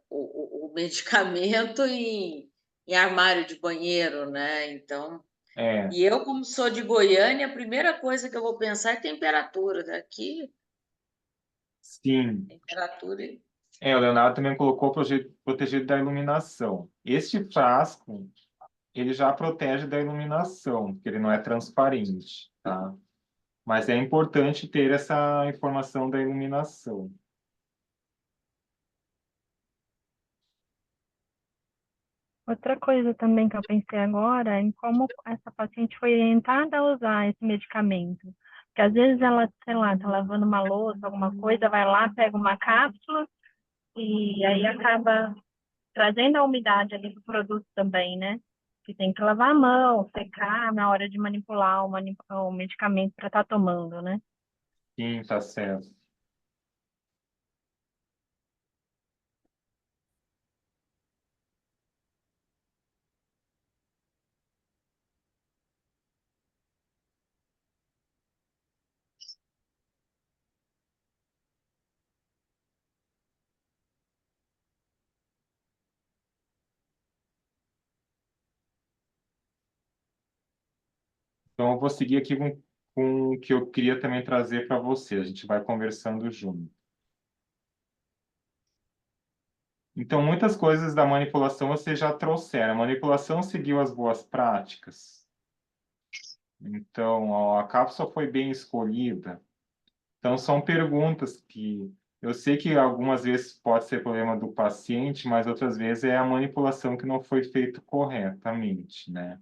Speaker 3: o medicamento em armário de banheiro, né? Então,
Speaker 1: É,
Speaker 3: e eu, como sou de Goiânia, a primeira coisa que eu vou pensar é temperatura. Daqui,
Speaker 1: sim.
Speaker 3: temperatura.
Speaker 1: O Leonardo também colocou protegido da iluminação. Este frasco, ele já protege da iluminação, porque ele não é transparente, tá? Mas é importante ter essa informação da iluminação.
Speaker 5: Outra coisa também que eu pensei agora é em como essa paciente foi orientada a usar esse medicamento. Porque às vezes ela, sei lá, tá lavando uma louça, alguma coisa, vai lá, pega uma cápsula e aí acaba trazendo a umidade ali do produto também, né? Que tem que lavar a mão, secar na hora de manipular o medicamento para estar tomando, né?
Speaker 1: Sim, tá certo. Então, eu vou seguir aqui com o que eu queria também trazer para você. A gente vai conversando junto. Então, muitas coisas da manipulação vocês já trouxeram. A manipulação seguiu as boas práticas. Então, ó, a cápsula foi bem escolhida. Então, são perguntas que eu sei que algumas vezes pode ser problema do paciente, mas outras vezes é a manipulação que não foi feita corretamente, né?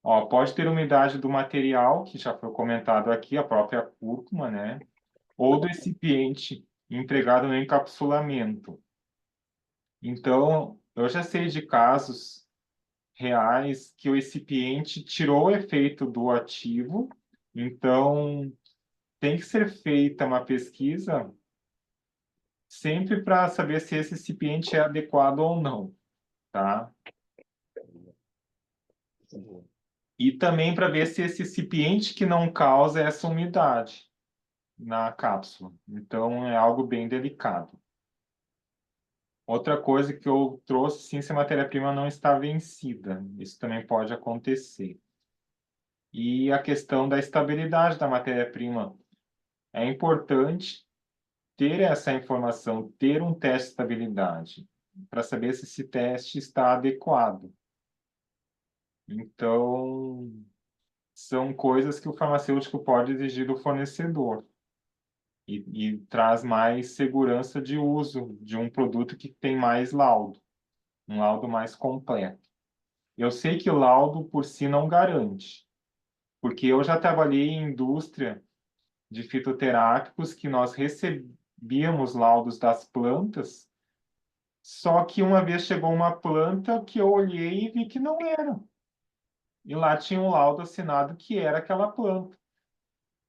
Speaker 1: Ó, pode ter umidade do material, que já foi comentado aqui, a própria cúrcuma, né? Ou do recipiente empregado no encapsulamento. Então, eu já sei de casos reais que o recipiente tirou o efeito do ativo, então tem que ser feita uma pesquisa sempre para saber se esse recipiente é adequado ou não, tá? E também para ver se esse recipiente que não causa essa umidade na cápsula. Então, é algo bem delicado. Outra coisa que eu trouxe, sim, se a matéria-prima não está vencida. Isso também pode acontecer. E a questão da estabilidade da matéria-prima. É importante ter essa informação, ter um teste de estabilidade, para saber se esse teste está adequado. Então, são coisas que o farmacêutico pode exigir do fornecedor e traz mais segurança de uso de um produto que tem mais laudo, um laudo mais completo. Eu sei que o laudo por si não garante, porque eu já trabalhei em indústria de fitoterápicos que nós recebíamos laudos das plantas, só que uma vez chegou uma planta que eu olhei e vi que não era. E lá tinha um laudo assinado que era aquela planta.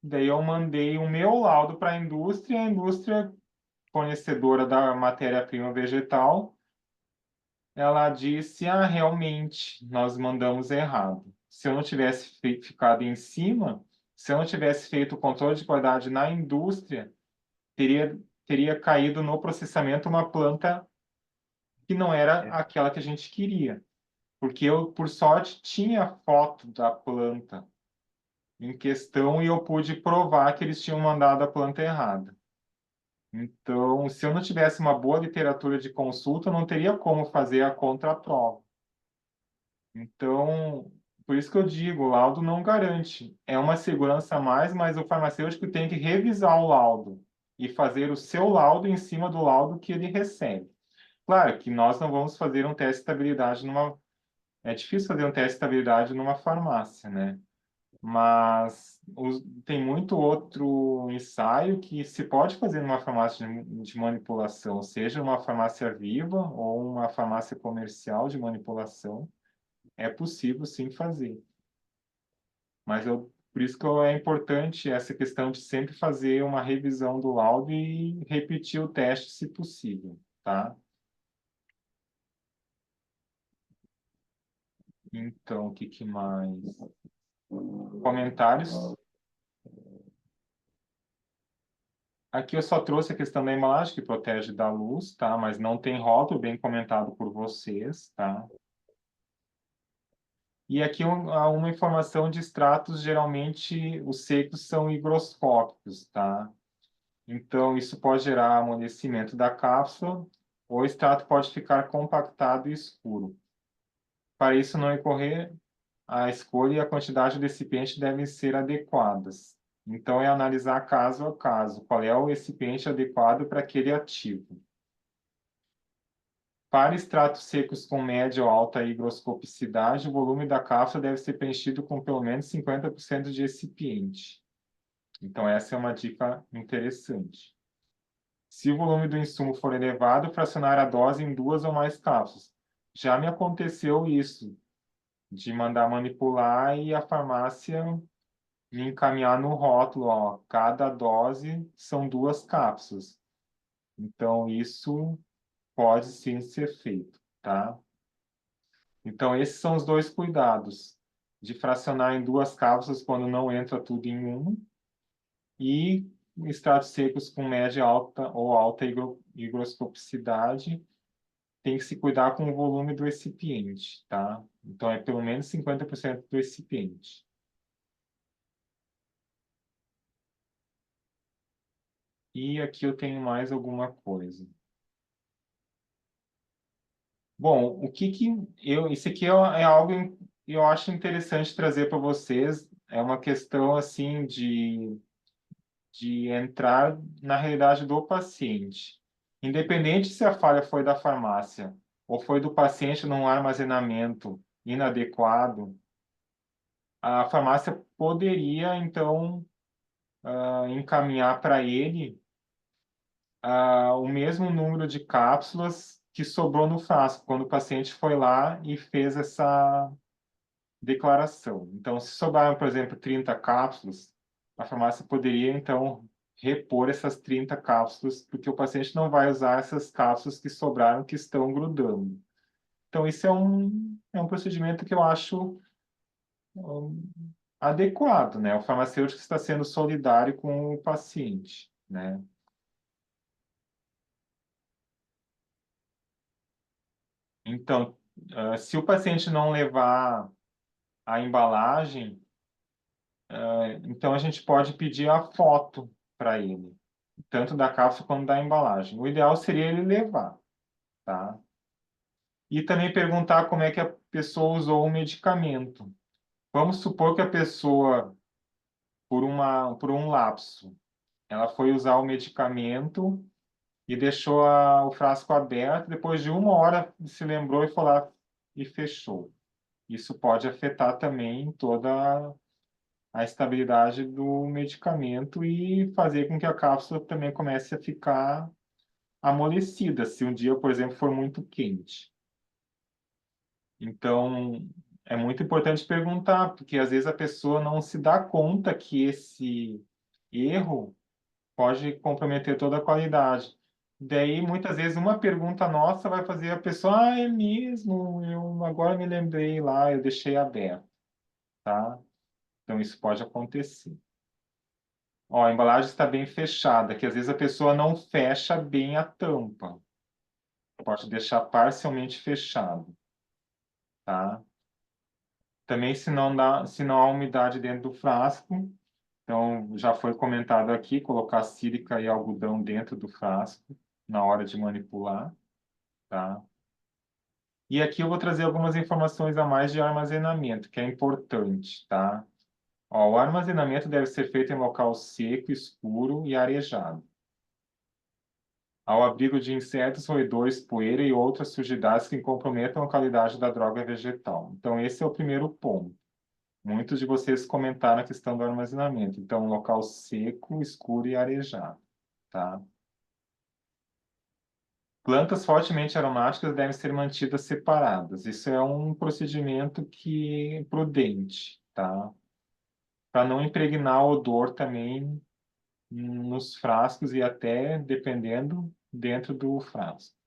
Speaker 1: Daí eu mandei o meu laudo para a indústria fornecedora da matéria-prima vegetal, ela disse, realmente, nós mandamos errado. Se eu não tivesse ficado em cima, se eu não tivesse feito o controle de qualidade na indústria, teria caído no processamento uma planta que não era aquela que a gente queria. Porque eu, por sorte, tinha foto da planta em questão e eu pude provar que eles tinham mandado a planta errada. Então, se eu não tivesse uma boa literatura de consulta, eu não teria como fazer a contraprova. Então, por isso que eu digo, o laudo não garante. É uma segurança a mais, mas o farmacêutico tem que revisar o laudo e fazer o seu laudo em cima do laudo que ele recebe. Claro que nós não vamos fazer um teste de estabilidade numa... É difícil fazer um teste de estabilidade numa farmácia, né? Mas tem muito outro ensaio que se pode fazer numa farmácia de manipulação, seja uma farmácia viva ou uma farmácia comercial de manipulação, é possível sim fazer. Mas por isso que é importante essa questão de sempre fazer uma revisão do laudo e repetir o teste se possível, tá? Então, o que mais? Comentários? Aqui eu só trouxe a questão da embalagem, que protege da luz, tá? Mas não tem rótulo, bem comentado por vocês, tá? E aqui uma informação de extratos, geralmente os secos são higroscópicos, tá? Então, isso pode gerar amolecimento da cápsula, ou o extrato pode ficar compactado e escuro. Para isso não ocorrer, a escolha e a quantidade de recipiente devem ser adequadas. Então, é analisar caso a caso, qual é o recipiente adequado para aquele ativo. Para extratos secos com média ou alta higroscopicidade, o volume da cápsula deve ser preenchido com pelo menos 50% de recipiente. Então, essa é uma dica interessante. Se o volume do insumo for elevado, fracionar a dose em 2 ou mais cápsulas. Já me aconteceu isso, de mandar manipular e a farmácia me encaminhar no rótulo, ó, cada dose são 2 cápsulas. Então, isso pode sim ser feito, tá? Então, esses são os dois cuidados, de fracionar em 2 cápsulas quando não entra tudo em uma, e extratos secos com média alta ou alta higroscopicidade, tem que se cuidar com o volume do recipiente, tá? Então, é pelo menos 50% do recipiente. E aqui eu tenho mais alguma coisa. Bom, isso aqui é algo que eu acho interessante trazer para vocês. É uma questão, assim, de entrar na realidade do paciente. Independente se a falha foi da farmácia ou foi do paciente num armazenamento inadequado, a farmácia poderia, então, encaminhar para ele o mesmo número de cápsulas que sobrou no frasco, quando o paciente foi lá e fez essa declaração. Então, se sobraram, por exemplo, 30 cápsulas, a farmácia poderia, então, repor essas 30 cápsulas, porque o paciente não vai usar essas cápsulas que sobraram, que estão grudando. Então, isso é um procedimento que eu acho hum, adequado, né? O farmacêutico está sendo solidário com o paciente, né? Então, se o paciente não levar a embalagem, então a gente pode pedir a foto para ele, tanto da cápsula como da embalagem. O ideal seria ele levar, tá? E também perguntar como é que a pessoa usou o medicamento. Vamos supor que a pessoa, por um lapso, ela foi usar o medicamento e deixou o frasco aberto, depois de 1 hora se lembrou e foi lá e fechou. Isso pode afetar também toda a estabilidade do medicamento e fazer com que a cápsula também comece a ficar amolecida, se um dia, por exemplo, for muito quente. Então, é muito importante perguntar, porque às vezes a pessoa não se dá conta que esse erro pode comprometer toda a qualidade. Daí, muitas vezes, uma pergunta nossa vai fazer a pessoa, ah, é mesmo, eu agora me lembrei lá, eu deixei aberto, tá? Então, isso pode acontecer. Ó, a embalagem está bem fechada, que às vezes a pessoa não fecha bem a tampa. Pode deixar parcialmente fechado, tá? Também se não há umidade dentro do frasco, então já foi comentado aqui, colocar sílica e algodão dentro do frasco na hora de manipular, tá? E aqui eu vou trazer algumas informações a mais de armazenamento, que é importante, tá? Ó, o armazenamento deve ser feito em local seco, escuro e arejado, ao abrigo de insetos, roedores, poeira e outras sujidades que comprometam a qualidade da droga vegetal. Então, esse é o primeiro ponto. Muitos de vocês comentaram a questão do armazenamento. Então, local seco, escuro e arejado, tá? Plantas fortemente aromáticas devem ser mantidas separadas. Isso é um procedimento que é prudente, tá? Para não impregnar o odor também nos frascos e até, dependendo, dentro do frasco.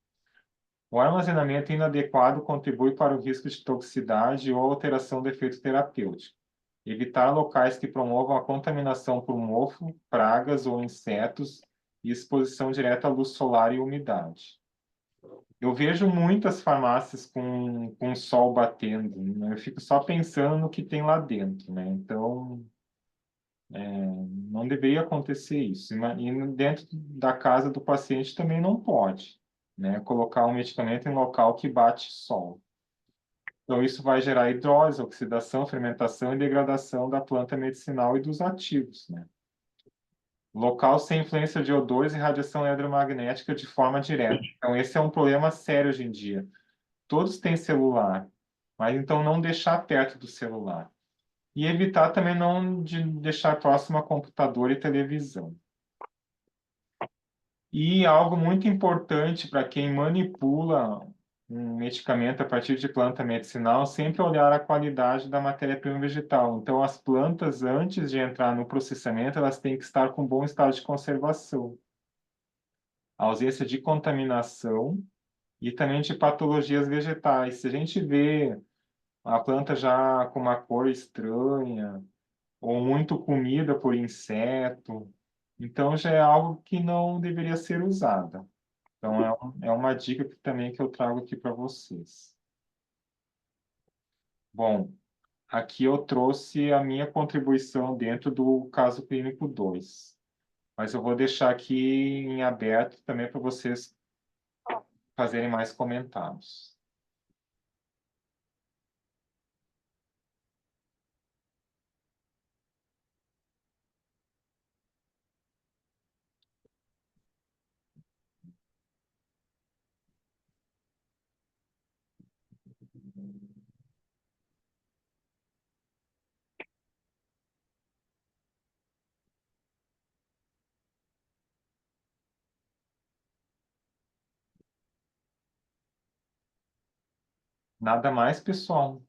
Speaker 1: O armazenamento inadequado contribui para o risco de toxicidade ou alteração do efeito terapêutico. Evitar locais que promovam a contaminação por mofo, pragas ou insetos e exposição direta à luz solar e umidade. Eu vejo muitas farmácias com sol batendo, né? Eu fico só pensando no que tem lá dentro, né? Então, não deveria acontecer isso. E dentro da casa do paciente também não pode, né? Colocar um medicamento em local que bate sol. Então, isso vai gerar hidrólise, oxidação, fermentação e degradação da planta medicinal e dos ativos, né? Local sem influência de odores e radiação eletromagnética de forma direta. Então, esse é um problema sério hoje em dia. Todos têm celular, mas então não deixar perto do celular. E evitar também não de deixar próximo a computador e televisão. E algo muito importante para quem manipula um medicamento a partir de planta medicinal, sempre olhar a qualidade da matéria-prima vegetal. Então, as plantas, antes de entrar no processamento, elas têm que estar com bom estado de conservação. A ausência de contaminação e também de patologias vegetais. Se a gente vê a planta já com uma cor estranha, ou muito comida por inseto, então já é algo que não deveria ser usada. Então, é uma dica também que eu trago aqui para vocês. Bom, aqui eu trouxe a minha contribuição dentro do caso clínico 2, mas eu vou deixar aqui em aberto também para vocês fazerem mais comentários. Nada mais, pessoal.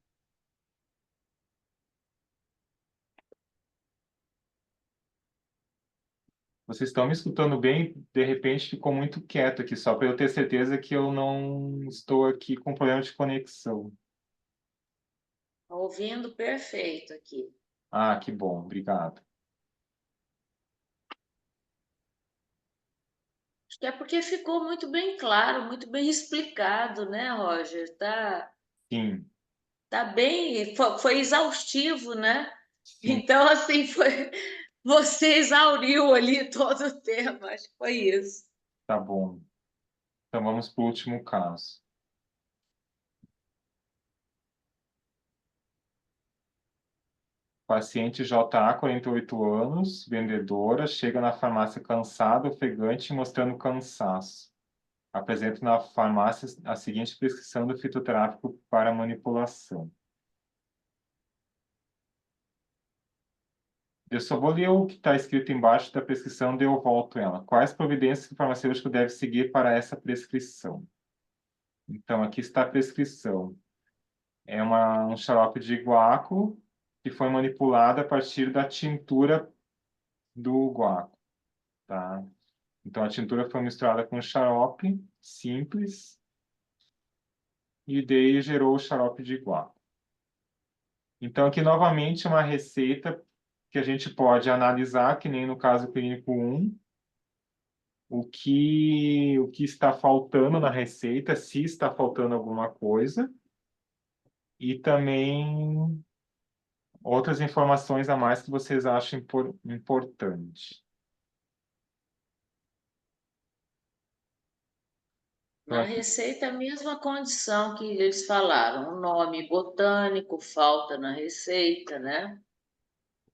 Speaker 1: Vocês estão me escutando bem? De repente ficou muito quieto aqui, só para eu ter certeza que eu não estou aqui com problema de conexão.
Speaker 3: Ouvindo perfeito aqui.
Speaker 1: Ah, que bom, obrigado.
Speaker 3: Acho que é porque ficou muito bem claro, muito bem explicado, né, Roger?
Speaker 1: Sim,
Speaker 3: Tá bem, foi exaustivo, né?
Speaker 1: sim,
Speaker 3: Então, assim, você exauriu ali todo o tema, acho que foi isso.
Speaker 1: tá bom. Então vamos para o último caso. Paciente JA, 48 anos, vendedora, chega na farmácia cansada, ofegante, mostrando cansaço. Apresenta na farmácia a seguinte prescrição do fitoterápico para manipulação. Eu só vou ler o que está escrito embaixo da prescrição, daí eu volto ela. Quais providências que o farmacêutico deve seguir para essa prescrição? Então, aqui está a prescrição. É um xarope de guaco que foi manipulado a partir da tintura do guaco, tá? Então, a tintura foi misturada com xarope simples e daí gerou o xarope de guaco. Então, aqui novamente uma receita que a gente pode analisar, que nem no caso clínico 1, o que está faltando na receita, se está faltando alguma coisa, e também outras informações a mais que vocês acham importante. Então,
Speaker 3: Na
Speaker 1: aqui,
Speaker 3: receita, a mesma condição que eles falaram, o nome botânico falta na receita, né?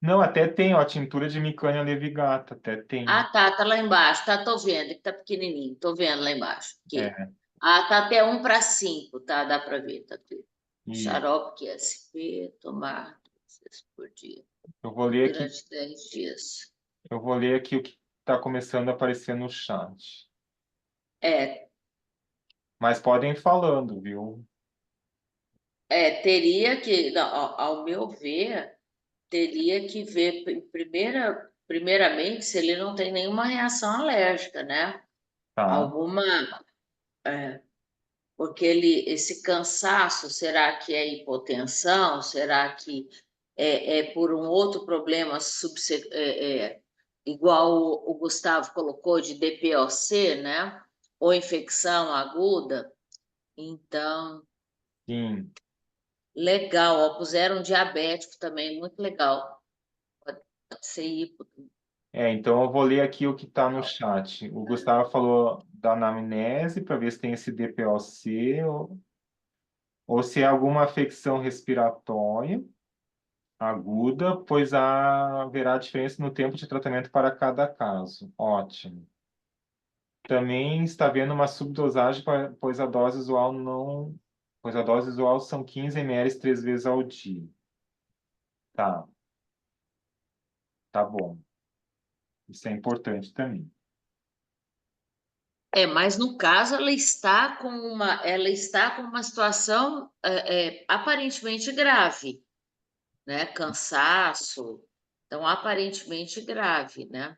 Speaker 1: não, até tem, ó, tintura de Micânia levigata, até tem.
Speaker 3: Ah, tá lá embaixo, tô vendo, que tá pequenininho, tô vendo lá embaixo. Aqui.
Speaker 1: É,
Speaker 3: Ah, tá até 1:5, tá? Dá para ver, tá aqui.
Speaker 1: e
Speaker 3: Xarope que é SP, tomar 2 vezes por dia,
Speaker 1: eu vou ler aqui,
Speaker 3: durante 10 dias.
Speaker 1: eu vou ler aqui o que está começando a aparecer no chat.
Speaker 3: É,
Speaker 1: Mas podem ir falando, viu?
Speaker 3: teria que, não, ao meu ver, teria que ver primeiramente se ele não tem nenhuma reação alérgica, né?
Speaker 1: Tá,
Speaker 3: Alguma, porque esse cansaço, será que é hipotensão? Será que é por um outro problema igual o Gustavo colocou de DPOC, né? Ou infecção aguda? Então,
Speaker 1: sim.
Speaker 3: legal, ó, puseram diabético também, muito legal. Pode ser hipo.
Speaker 1: Então eu vou ler aqui o que está no chat. O Gustavo falou da anamnese para ver se tem esse DPOC ou se é alguma afecção respiratória aguda, pois haverá diferença no tempo de tratamento para cada caso. Ótimo. Também está havendo uma subdosagem, pois a dose usual não, pois a dose usual são 15 ml 3 vezes ao dia. Tá, tá bom. Isso é importante também.
Speaker 3: Mas no caso ela está com uma situação aparentemente grave, né? Cansaço, então aparentemente grave, né?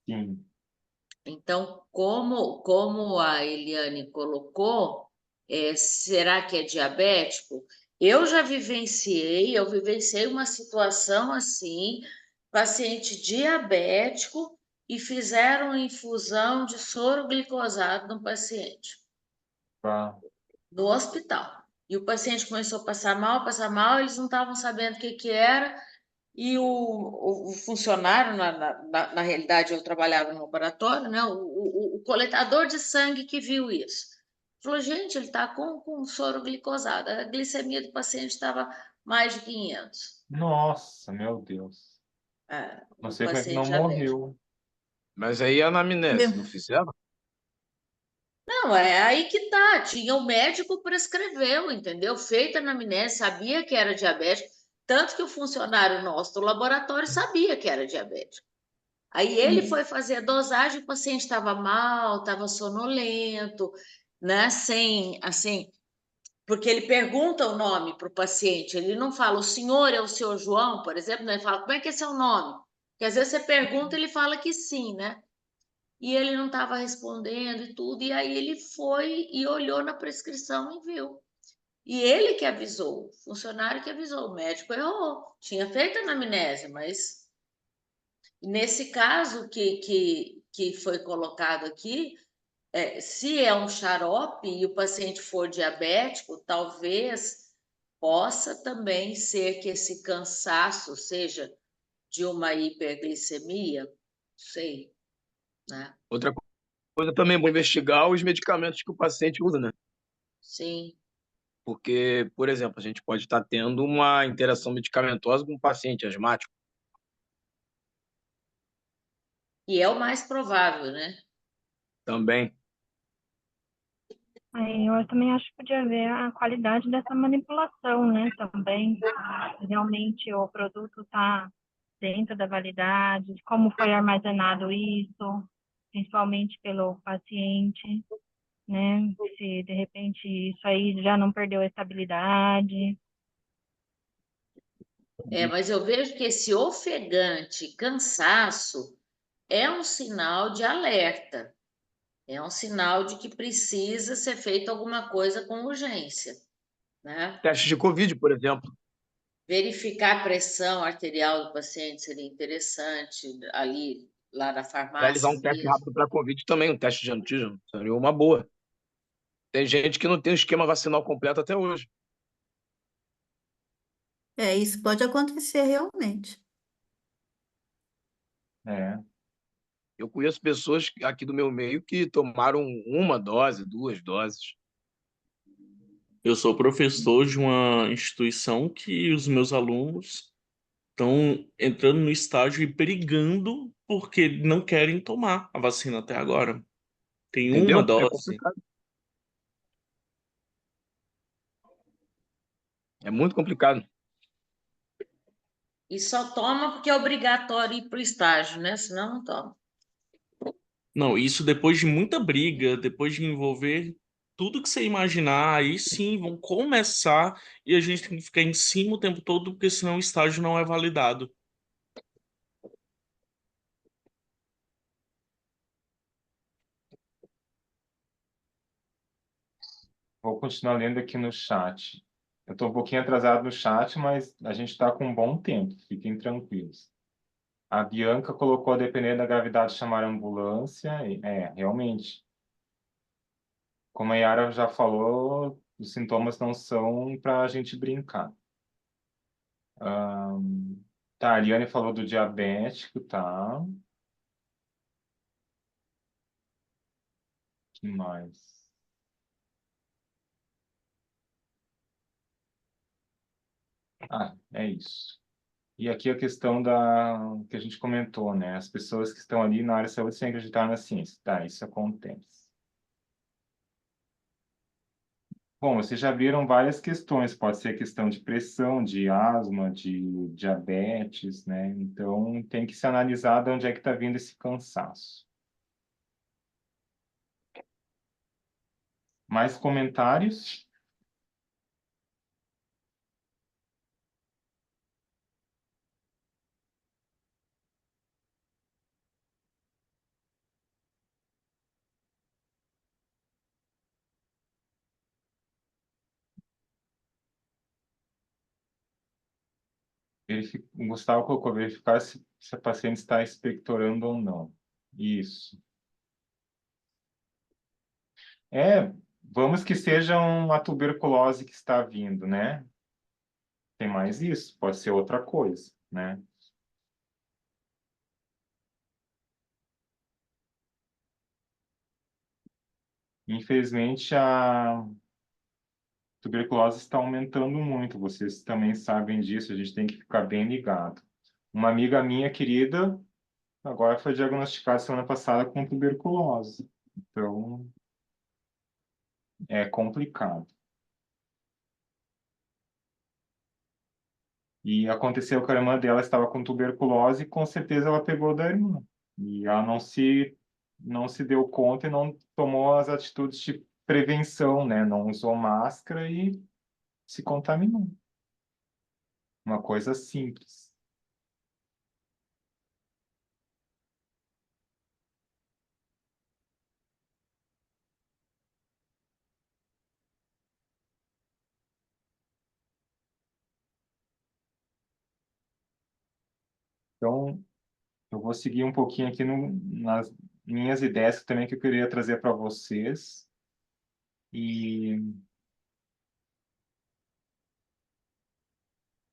Speaker 1: Sim,
Speaker 3: Então, como a Eliane colocou, será que é diabético? Eu vivenciei uma situação assim, paciente diabético, e fizeram infusão de soro glicosato no paciente,
Speaker 1: tá.
Speaker 3: no hospital. E o paciente começou a passar mal, eles não estavam sabendo o que que era, e o funcionário, na realidade, eu trabalhava no laboratório, né? O coletador de sangue que viu isso. Falou, gente, ele está com soro glicosado. A glicemia do paciente estava mais de 500.
Speaker 1: Nossa, meu Deus. Não
Speaker 3: O
Speaker 1: sei como é que não
Speaker 3: paciente diabético.
Speaker 1: morreu.
Speaker 4: Mas aí a anamnese, não
Speaker 2: Meu,
Speaker 4: fizeram?
Speaker 3: Não, é aí que tá. Tinha o médico prescreveu, entendeu? Feita a anamnese, sabia que era diabético. Tanto que o funcionário nosso do laboratório sabia que era diabético. Aí ele foi fazer a dosagem, o paciente estava mal, estava sonolento, né? Sem, assim, Porque ele pergunta o nome para o paciente, ele não fala, o senhor é o senhor João, por exemplo, né? Ele fala, como é que é seu nome? Porque às vezes você pergunta, ele fala que sim, né? E ele não estava respondendo e tudo, e aí ele foi e olhou na prescrição e viu. E ele que avisou, o funcionário que avisou, o médico errou, tinha feito a anamnese, mas nesse caso que foi colocado aqui, se é um xarope e o paciente for diabético, talvez possa também ser que esse cansaço seja de uma hiperglicemia, não sei, né?
Speaker 4: Outra coisa também, vou investigar os medicamentos que o paciente usa, né?
Speaker 3: Sim.
Speaker 4: Porque, por exemplo, a gente pode estar tendo uma interação medicamentosa com um paciente asmático
Speaker 3: E é o mais provável, né?
Speaker 4: também.
Speaker 5: Aí eu também acho que podia ver a qualidade dessa manipulação, né? Também, se realmente o produto está dentro da validade, como foi armazenado isso, principalmente pelo paciente, né? Se de repente isso aí já não perdeu a estabilidade.
Speaker 3: Mas eu vejo que esse ofegante, cansaço, é um sinal de alerta, é um sinal de que precisa ser feito alguma coisa com urgência, né?
Speaker 4: Teste de Covid, por exemplo.
Speaker 3: Verificar a pressão arterial do paciente seria interessante ali, lá na
Speaker 4: Realizar
Speaker 3: farmácia
Speaker 4: um teste
Speaker 3: mesmo.
Speaker 4: rápido para Covid também, um teste de antígeno. Seria uma boa. Tem gente que não tem o esquema vacinal completo até hoje.
Speaker 2: Isso pode acontecer realmente.
Speaker 1: É.
Speaker 4: Eu conheço pessoas aqui do meu meio que tomaram uma dose, 2 doses.
Speaker 7: Eu sou professor de uma instituição que os meus alunos estão entrando no estágio e brigando porque não querem tomar a vacina até agora. Tem uma
Speaker 4: Entendeu? É
Speaker 7: dose.
Speaker 4: complicado. É muito complicado.
Speaker 3: E só toma porque é obrigatório ir para o estágio, né? Senão não toma.
Speaker 7: Não, isso depois de muita briga, depois de envolver tudo que você imaginar, aí sim vão começar e a gente tem que ficar em cima o tempo todo, porque senão o estágio não é validado.
Speaker 1: Vou continuar lendo aqui no chat. Eu estou um pouquinho atrasado no chat, mas a gente está com um bom tempo, fiquem tranquilos. A Bianca colocou, a depender da gravidade, chamar a ambulância. Realmente. Como a Yara já falou, os sintomas não são para a gente brincar. Tá, a Ariane falou do diabético, tá? Que mais? É isso. E aqui a questão da que a gente comentou, né? As pessoas que estão ali na área de saúde sem acreditar na ciência. Tá, isso acontece. Bom, vocês já viram várias questões. Pode ser questão de pressão, de asma, de diabetes, né? Então, tem que se analisar de onde é que está vindo esse cansaço. Mais comentários? O Gustavo colocou verificar se a paciente está expectorando ou não. Isso. Vamos que seja uma tuberculose que está vindo, né? Tem mais isso, pode ser outra coisa, né? Infelizmente, a tuberculose está aumentando muito, vocês também sabem disso, a gente tem que ficar bem ligado. Uma amiga minha querida agora foi diagnosticada semana passada com tuberculose. Então, é complicado. E aconteceu que a irmã dela estava com tuberculose e com certeza ela pegou da irmã. E ela não se deu conta e não tomou as atitudes prevenção, né? Não usou máscara e se contaminou. Uma coisa simples. Então, eu vou seguir um pouquinho aqui nas minhas ideias também que eu queria trazer para vocês. E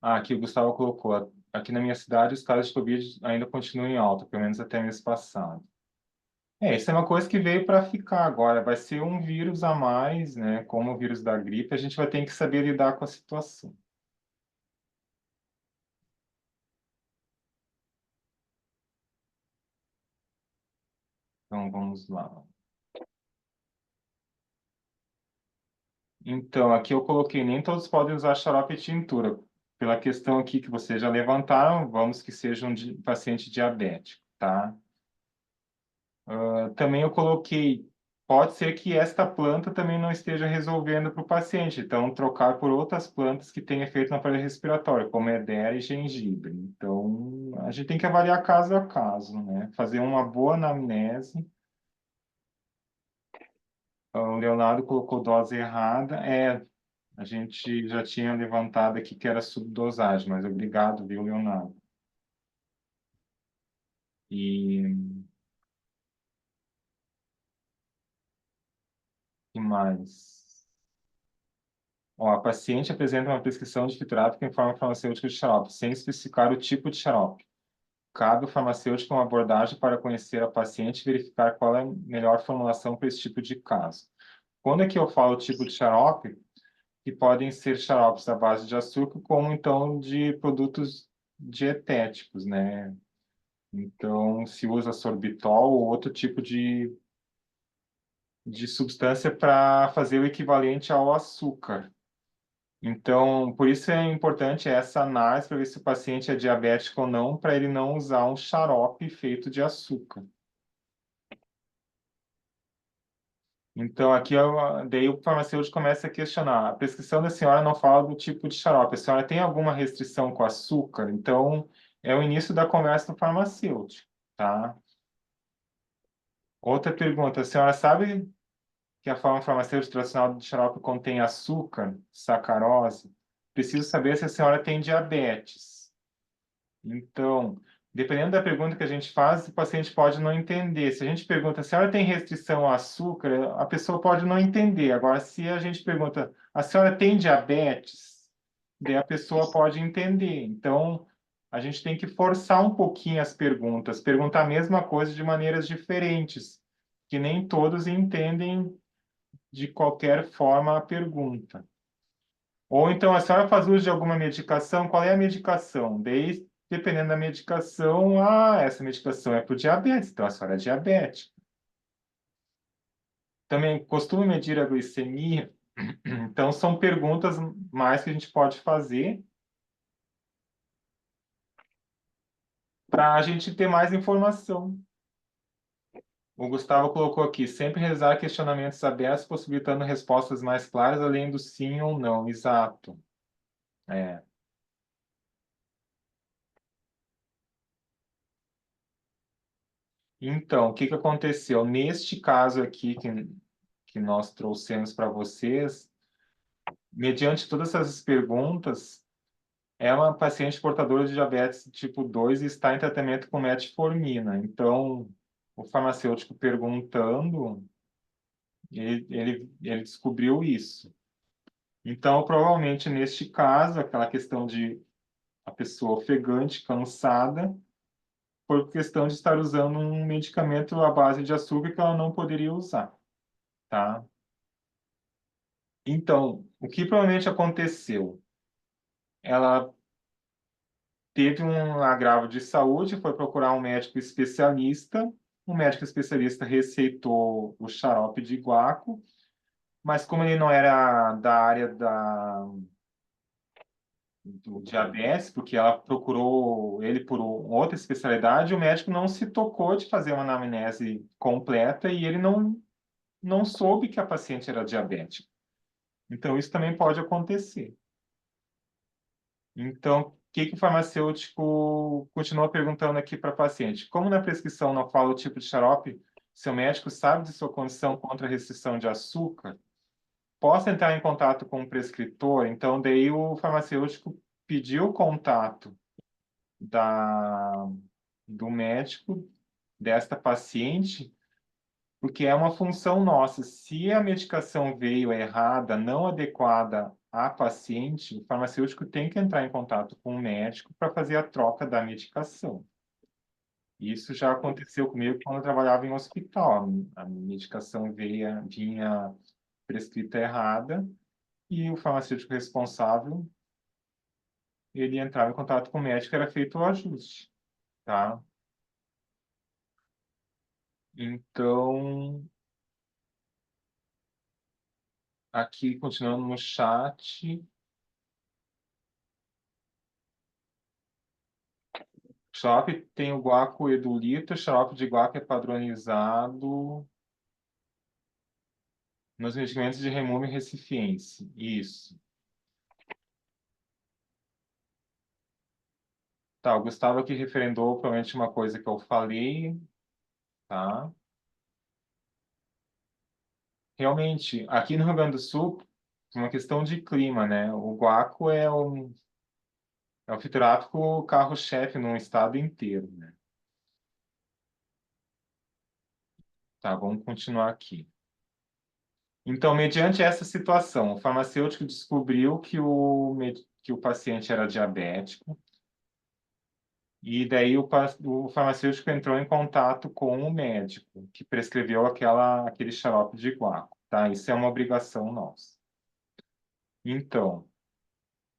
Speaker 1: aqui o Gustavo colocou, aqui na minha cidade os casos de Covid ainda continuam em alta, pelo menos até mês passado. Isso é uma coisa que veio para ficar agora. Vai ser um vírus a mais, né? Como o vírus da gripe, a gente vai ter que saber lidar com a situação. Então, vamos lá. Então, aqui eu coloquei, nem todos podem usar xarope e tintura. Pela questão aqui que vocês já levantaram, vamos que seja um paciente diabético, tá? Também eu coloquei, pode ser que esta planta também não esteja resolvendo para o paciente, então trocar por outras plantas que têm efeito no aparelho respiratório, como edera e gengibre. Então, a gente tem que avaliar caso a caso, né? Fazer uma boa anamnese. O Leonardo colocou dose errada. A gente já tinha levantado aqui que era subdosagem, mas obrigado, viu, Leonardo? E mais? Ó, a paciente apresenta uma prescrição de fitoterápico em forma farmacêutica de xarope, sem especificar o tipo de xarope. Cabe ao farmacêutico uma abordagem para conhecer a paciente e verificar qual é a melhor formulação para esse tipo de caso. Quando é que eu falo tipo de xarope, que podem ser xaropes à base de açúcar, como então de produtos dietéticos, né? Então, se usa sorbitol ou outro tipo de substância para fazer o equivalente ao açúcar. Então, por isso é importante essa análise para ver se o paciente é diabético ou não, para ele não usar um xarope feito de açúcar. Então, aqui daí o farmacêutico começa a questionar. A prescrição da senhora não fala do tipo de xarope. A senhora tem alguma restrição com açúcar? Então, é o início da conversa do farmacêutico, tá? Outra pergunta. A senhora sabe que a forma farmacêutica tradicional de xarope contém açúcar, sacarose? Preciso saber se a senhora tem diabetes. Então, dependendo da pergunta que a gente faz, o paciente pode não entender. Se a gente pergunta, a senhora tem restrição ao açúcar, a pessoa pode não entender. Agora, se a gente pergunta, a senhora tem diabetes? Daí a pessoa pode entender. Então, a gente tem que forçar um pouquinho as perguntas, perguntar a mesma coisa de maneiras diferentes, que nem todos entendem de qualquer forma a pergunta. Ou então, a senhora faz uso de alguma medicação? Qual é a medicação? Daí, dependendo da medicação, essa medicação é para o diabetes, então a senhora é diabética. Também costuma medir a glicemia? Então, são perguntas mais que a gente pode fazer para a gente ter mais informação. O Gustavo colocou aqui, sempre realizar questionamentos abertos, possibilitando respostas mais claras, além do sim ou não. Exato. Então, o que que aconteceu? Neste caso aqui que nós trouxemos para vocês, mediante todas essas perguntas, é uma paciente portadora de diabetes tipo 2 e está em tratamento com metformina. Então, o farmacêutico perguntando, ele descobriu isso. Então, provavelmente, neste caso, aquela questão de a pessoa ofegante, cansada, por questão de estar usando um medicamento à base de açúcar que ela não poderia usar, tá? Então, o que provavelmente aconteceu? Ela teve um agravo de saúde, foi procurar um médico especialista. O médico especialista receitou o xarope de guaco, mas como ele não era da área do diabetes, porque ela procurou ele por outra especialidade, o médico não se tocou de fazer uma anamnese completa e ele não soube que a paciente era diabética. Então, isso também pode acontecer. Então, o que o farmacêutico continua perguntando aqui para a paciente? Como na prescrição não fala o tipo de xarope, seu médico sabe de sua condição contra a restrição de açúcar? Posso entrar em contato com o prescritor? Então, daí o farmacêutico pediu o contato do médico desta paciente, porque é uma função nossa. Se a medicação veio errada, não adequada à paciente, o farmacêutico tem que entrar em contato com o médico para fazer a troca da medicação. Isso já aconteceu comigo quando eu trabalhava em hospital. A medicação vinha prescrita errada e o farmacêutico responsável, ele entrava em contato com o médico, era feito o ajuste, tá? Então, aqui, continuando no chat, xarope tem o guaco edulito, xarope de guaco é padronizado nos medicamentos de remúmio recipiense. Isso. Tá, o Gustavo aqui referendou provavelmente uma coisa que eu falei, tá? Realmente, aqui no Rio Grande do Sul, por uma questão de clima, né? O guaco é o fitorápico carro-chefe no estado inteiro, né? Tá, vamos continuar aqui. Então, mediante essa situação, o farmacêutico descobriu que o paciente era diabético, e daí o farmacêutico entrou em contato com o médico, que prescreveu aquele xarope de guaco, tá? Isso é uma obrigação nossa. Então,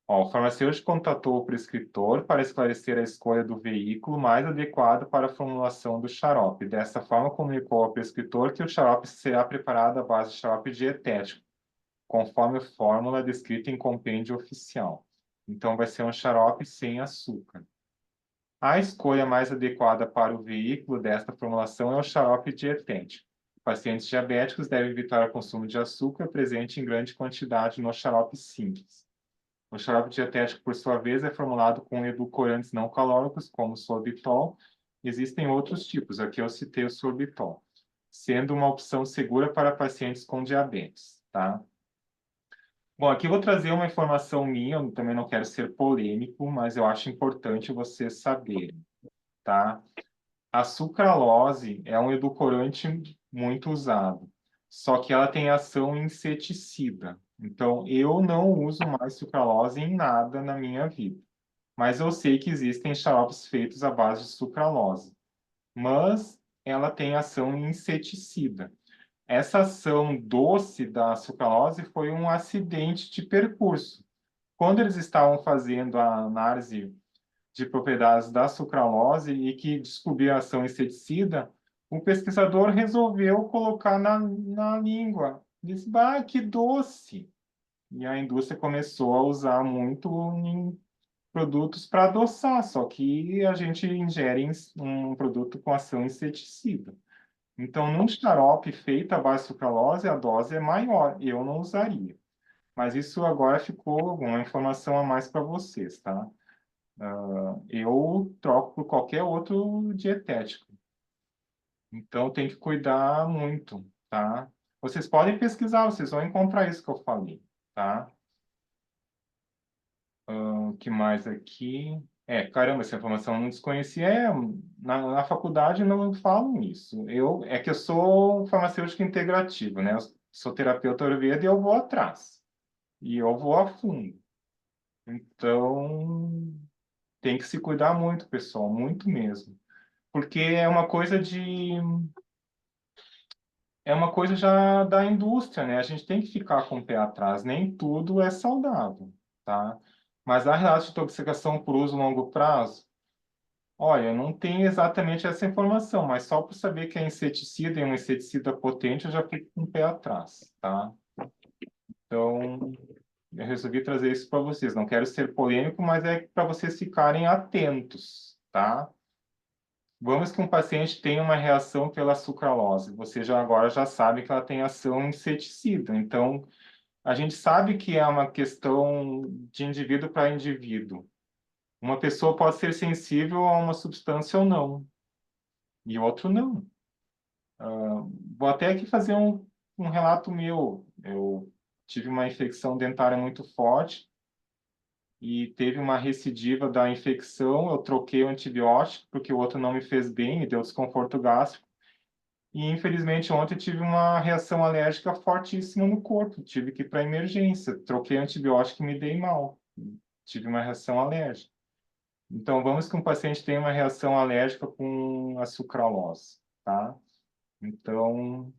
Speaker 1: ó, o farmacêutico contatou o prescritor para esclarecer a escolha do veículo mais adequado para a formulação do xarope. Dessa forma, comunicou ao prescritor que o xarope será preparado à base de xarope dietético, conforme a fórmula descrita em compêndio oficial. Então, vai ser um xarope sem açúcar. A escolha mais adequada para o veículo desta formulação é o xarope dietético. Pacientes diabéticos devem evitar o consumo de açúcar presente em grande quantidade no xarope simples. O xarope dietético, por sua vez, é formulado com edulcorantes não calóricos, como o sorbitol. Existem outros tipos, aqui eu citei o sorbitol, sendo uma opção segura para pacientes com diabetes, tá? Bom, aqui eu vou trazer uma informação minha, eu também não quero ser polêmico, mas eu acho importante vocês saberem, tá? A sucralose é um edulcorante muito usado, só que ela tem ação inseticida. Então, eu não uso mais sucralose em nada na minha vida. Mas eu sei que existem xaropes feitos à base de sucralose. Mas ela tem ação inseticida. Essa ação doce da sucralose foi um acidente de percurso. Quando eles estavam fazendo a análise de propriedades da sucralose e que descobriu a ação inseticida, o pesquisador resolveu colocar na língua. Disse, bah, que doce! E a indústria começou a usar muito em produtos para adoçar, só que a gente ingere um produto com ação inseticida. Então, num xarope feito à base de sucralose, a dose é maior. Eu não usaria. Mas isso agora ficou uma informação a mais para vocês, tá? Eu troco por qualquer outro dietético. Então, tem que cuidar muito, tá? Vocês podem pesquisar, vocês vão encontrar isso que eu falei, tá? O que mais aqui? Caramba, essa informação eu não desconhecia. Na faculdade não falam isso. É que eu sou farmacêutico integrativo, né? Eu sou terapeuta Ayurveda e eu vou atrás. E eu vou a fundo. Então, tem que se cuidar muito, pessoal, muito mesmo. Porque é uma coisa já da indústria, né? A gente tem que ficar com o pé atrás. Nem tudo é saudável, tá? Mas a relatos de intoxicação por uso a longo prazo, olha, eu não tenho exatamente essa informação, mas só por saber que é inseticida e um inseticida potente, eu já fico com o pé atrás, tá? Então, eu resolvi trazer isso para vocês. Não quero ser polêmico, mas é para vocês ficarem atentos, tá? Vamos que um paciente tem uma reação pela sucralose. Você já agora já sabe que ela tem ação inseticida. Então, a gente sabe que é uma questão de indivíduo para indivíduo. Uma pessoa pode ser sensível a uma substância ou não, e outro não. Vou até aqui fazer um relato meu. Eu tive uma infecção dentária muito forte e teve uma recidiva da infecção. Eu troquei o antibiótico porque o outro não me fez bem, me deu desconforto gástrico. E infelizmente ontem tive uma reação alérgica fortíssima no corpo. Tive que ir para emergência. Troquei o antibiótico e me dei mal. Tive uma reação alérgica. Então vamos que um paciente tem uma reação alérgica com a sucralose, tá? Então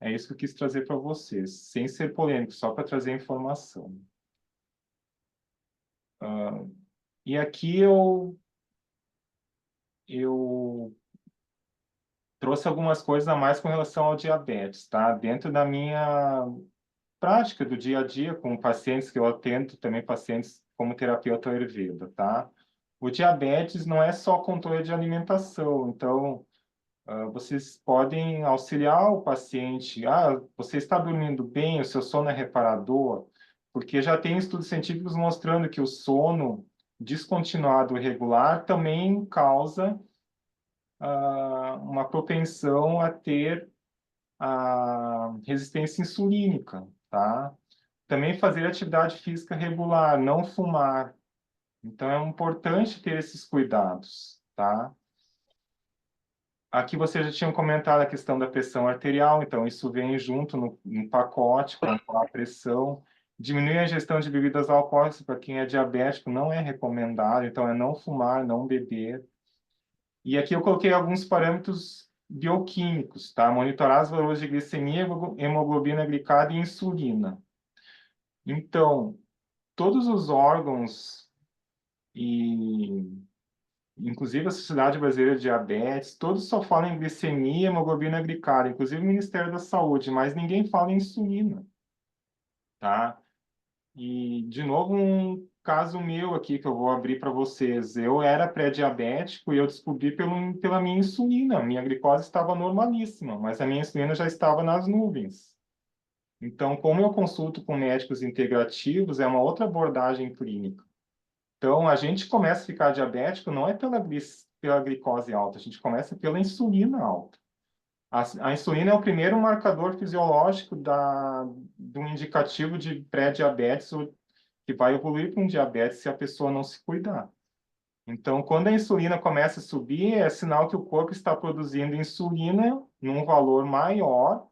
Speaker 1: é isso que eu quis trazer para vocês, sem ser polêmico, só para trazer informação. E aqui eu trouxe algumas coisas a mais com relação ao diabetes, tá? Dentro da minha prática do dia a dia com pacientes que eu atendo, também pacientes como terapeuta Ayurveda, tá? O diabetes não é só controle de alimentação, então vocês podem auxiliar o paciente. Você está dormindo bem, o seu sono é reparador, porque já tem estudos científicos mostrando que o sono descontinuado e irregular também causa uma propensão a ter a resistência insulínica, tá? Também fazer atividade física regular, não fumar. Então, é importante ter esses cuidados, tá? Aqui você já tinha comentado a questão da pressão arterial, então isso vem junto no pacote, controlar a pressão. Diminuir a ingestão de bebidas alcoólicas para quem é diabético não é recomendado, então é não fumar, não beber. E aqui eu coloquei alguns parâmetros bioquímicos, tá? Monitorar os valores de glicemia, hemoglobina glicada e insulina. Então, todos os órgãos e inclusive a Sociedade Brasileira de Diabetes, todos só falam em glicemia e hemoglobina glicada, inclusive o Ministério da Saúde, mas ninguém fala em insulina, tá? E, de novo, um caso meu aqui que eu vou abrir para vocês. Eu era pré-diabético e eu descobri pela minha insulina. Minha glicose estava normalíssima, mas a minha insulina já estava nas nuvens. Então, como eu consulto com médicos integrativos, é uma outra abordagem clínica. Então, a gente começa a ficar diabético não é pela glicose alta, a gente começa pela insulina alta. A insulina é o primeiro marcador fisiológico do indicativo de pré-diabetes que vai evoluir para um diabetes se a pessoa não se cuidar. Então, quando a insulina começa a subir, é sinal que o corpo está produzindo insulina num valor maior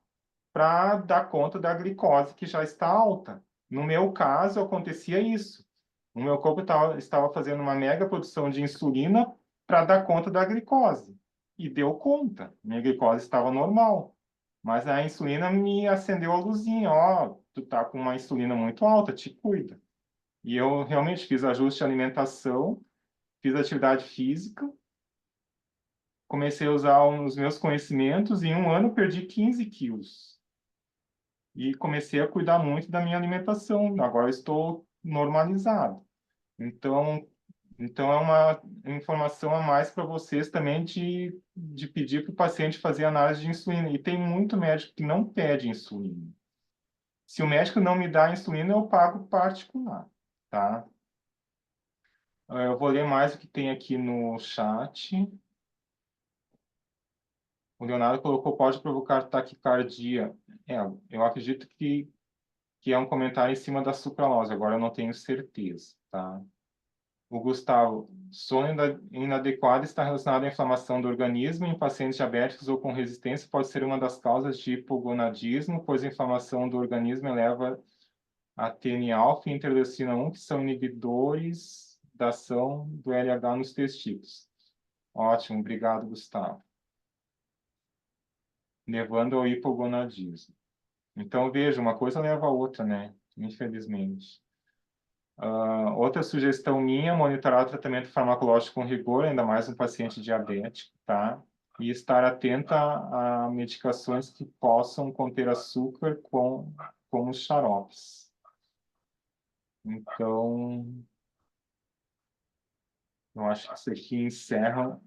Speaker 1: para dar conta da glicose que já está alta. No meu caso, acontecia isso. O meu corpo estava fazendo uma mega produção de insulina para dar conta da glicose. E deu conta. Minha glicose estava normal. Mas a insulina me acendeu a luzinha. Ó, tu tá com uma insulina muito alta, te cuida. E eu realmente fiz ajuste de alimentação, fiz atividade física, comecei a usar os meus conhecimentos e em um ano perdi 15 quilos. E comecei a cuidar muito da minha alimentação. Agora estou normalizado. Então é uma informação a mais para vocês também de pedir para o paciente fazer análise de insulina. E tem muito médico que não pede insulina. Se o médico não me dá insulina, eu pago particular, tá? Eu vou ler mais o que tem aqui no chat. O Leonardo colocou, pode provocar taquicardia. Eu acredito que é um comentário em cima da sucralose, agora eu não tenho certeza, tá? O Gustavo, sono inadequado está relacionado à inflamação do organismo em pacientes diabéticos ou com resistência, pode ser uma das causas de hipogonadismo, pois a inflamação do organismo eleva a TNA-alfa e interleucina 1, que são inibidores da ação do LH nos testículos. Ótimo, obrigado, Gustavo. Levando ao hipogonadismo. Então, veja, uma coisa leva a outra, né? Infelizmente. Outra sugestão minha, monitorar o tratamento farmacológico com rigor, ainda mais no paciente diabético, tá? E estar atenta a medicações que possam conter açúcar, como os xaropes. Então, Eu acho que isso aqui encerra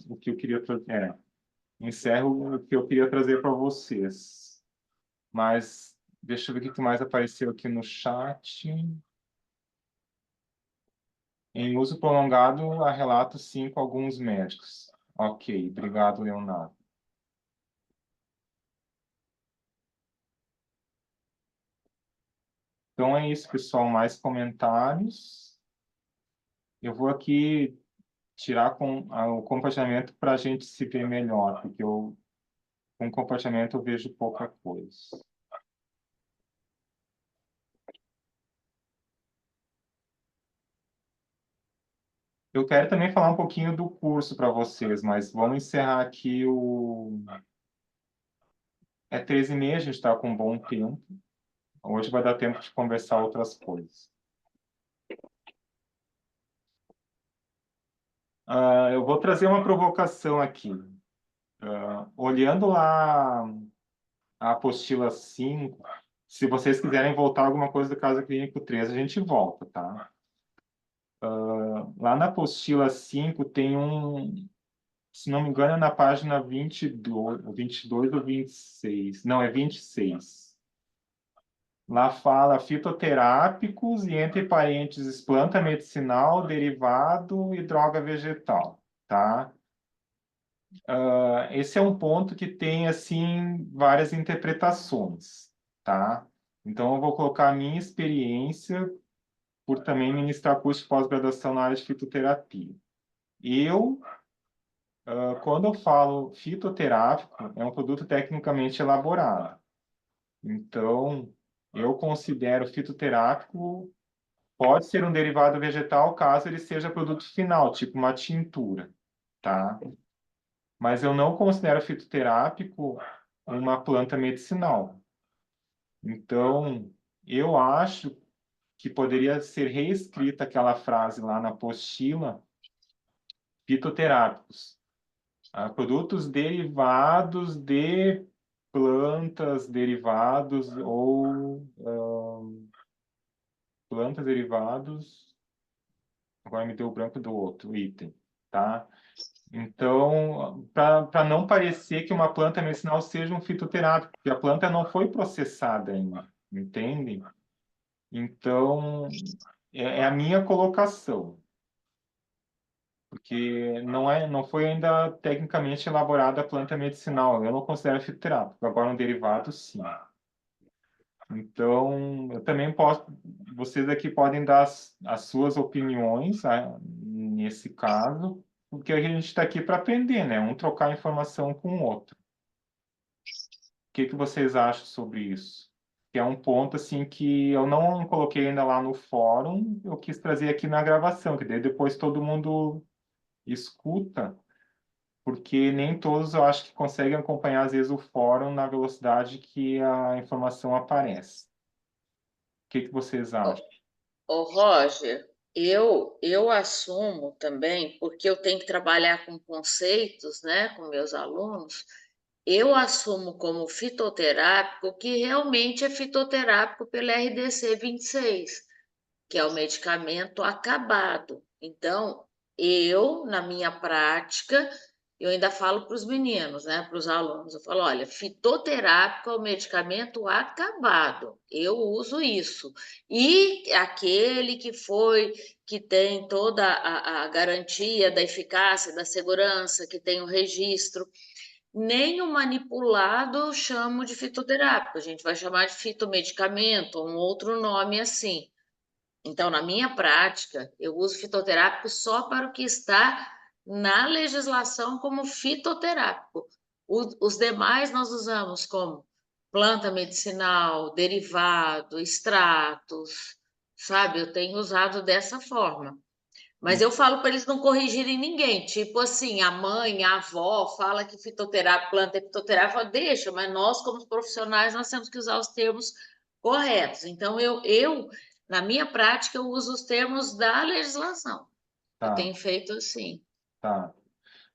Speaker 1: o que eu queria trazer. Encerro o que eu queria trazer para vocês. Mas deixa eu ver o que mais apareceu aqui no chat. Em uso prolongado, há relatos sim com alguns médicos. Ok, obrigado, Leonardo. Então é isso, pessoal. Mais comentários. Eu vou aqui tirar o compartilhamento para a gente se ver melhor, porque com compartilhamento eu vejo pouca coisa. Eu quero também falar um pouquinho do curso para vocês, mas vamos encerrar aqui É 13h30, a gente está com um bom tempo. Hoje vai dar tempo de conversar outras coisas. Eu vou trazer uma provocação aqui. Olhando lá a apostila 5, se vocês quiserem voltar alguma coisa do caso clínico 3, a gente volta, tá? Lá na apostila 5 tem se não me engano, é na página 22 ou 26. Não, é 26. Lá fala fitoterápicos e, entre parênteses, planta medicinal, derivado e droga vegetal, tá? Esse é um ponto que tem, assim, várias interpretações, tá? Então, eu vou colocar a minha experiência por também ministrar curso de pós-graduação na área de fitoterapia. Quando eu falo fitoterápico, é um produto tecnicamente elaborado. Então, eu considero fitoterápico, pode ser um derivado vegetal caso ele seja produto final, tipo uma tintura, tá? Mas eu não considero fitoterápico uma planta medicinal. Então, eu acho que poderia ser reescrita aquela frase lá na apostila, fitoterápicos. Produtos derivados de plantas, derivados ou plantas derivados. Agora me deu o branco do outro item, tá? Então, para não parecer que uma planta medicinal seja um fitoterápico, porque a planta não foi processada ainda, entendem? Então, é a minha colocação, porque não foi ainda tecnicamente elaborada a planta medicinal. Eu não considero fitoterápico, agora um derivado, sim. Então, eu também posso, vocês aqui podem dar as suas opiniões, nesse caso, porque a gente está aqui para aprender, né? Um trocar informação com o outro. O que vocês acham sobre isso? Que é um ponto assim que eu não coloquei ainda lá no fórum, eu quis trazer aqui na gravação, que daí depois todo mundo escuta, porque nem todos eu acho que conseguem acompanhar às vezes o fórum na velocidade que a informação aparece. O que vocês acham?
Speaker 3: Ô, Roger, eu assumo também, porque eu tenho que trabalhar com conceitos, né, com meus alunos, eu assumo como fitoterápico que realmente é fitoterápico pelo RDC 26, que é o medicamento acabado. Então, na minha prática, eu ainda falo para os meninos, né, para os alunos, eu falo, olha, fitoterápico é o medicamento acabado, eu uso isso. E aquele que tem toda a garantia da eficácia, da segurança, que tem o registro, nem o manipulado eu chamo de fitoterápico, a gente vai chamar de fitomedicamento, um outro nome assim. Então, na minha prática, eu uso fitoterápico só para o que está na legislação como fitoterápico. Os demais nós usamos como planta medicinal, derivado, extratos, sabe? Eu tenho usado dessa forma. Mas eu falo para eles não corrigirem ninguém. Tipo assim, a mãe, a avó fala que fitoterápico, planta é fitoterápico, deixa, mas nós, como profissionais, nós temos que usar os termos corretos. Então, na minha prática, eu uso os termos da legislação. Eu
Speaker 1: Tá,
Speaker 3: tenho feito assim.
Speaker 1: tá.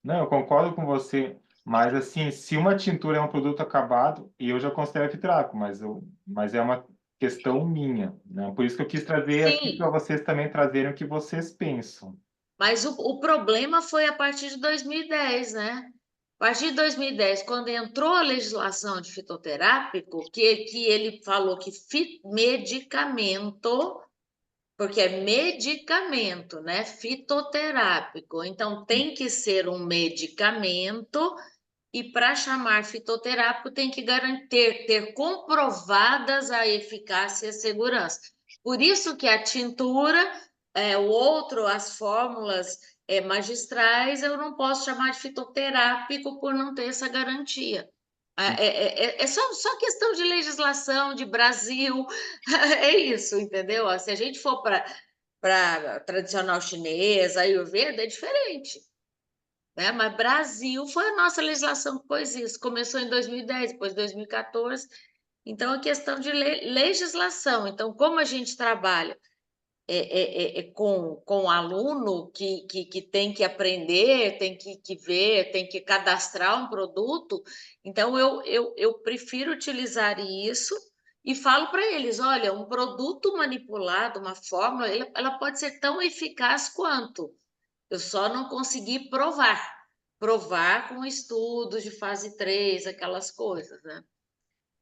Speaker 1: Não, eu concordo com você, mas assim, se uma tintura é um produto acabado, eu já considero fitoterápico, mas é uma questão minha, né? Por isso que eu quis trazer aqui para
Speaker 3: Sim,
Speaker 1: vocês também trazerem o que vocês pensam.
Speaker 3: Mas o problema foi a partir de 2010, né? A partir de 2010, quando entrou a legislação de fitoterápico, que ele falou que medicamento, porque é medicamento, né? Fitoterápico. Então, tem que ser um medicamento e para chamar fitoterápico tem que garantir, ter comprovadas a eficácia e a segurança. Por isso que a tintura, o outro, as fórmulas magistrais, eu não posso chamar de fitoterápico por não ter essa garantia. É só questão de legislação, de Brasil, é isso, entendeu? Se a gente for para tradicional chinesa, Ayurveda, é diferente, né? Mas Brasil foi a nossa legislação que pôs isso. Começou em 2010, depois 2014. Então, é questão de legislação. Então, como a gente trabalha com aluno que tem que aprender, tem que ver, tem que cadastrar um produto, então eu prefiro utilizar isso e falo para eles, olha, um produto manipulado, uma fórmula, ela pode ser tão eficaz quanto. Eu só não consegui provar com estudos de fase 3, aquelas coisas, né?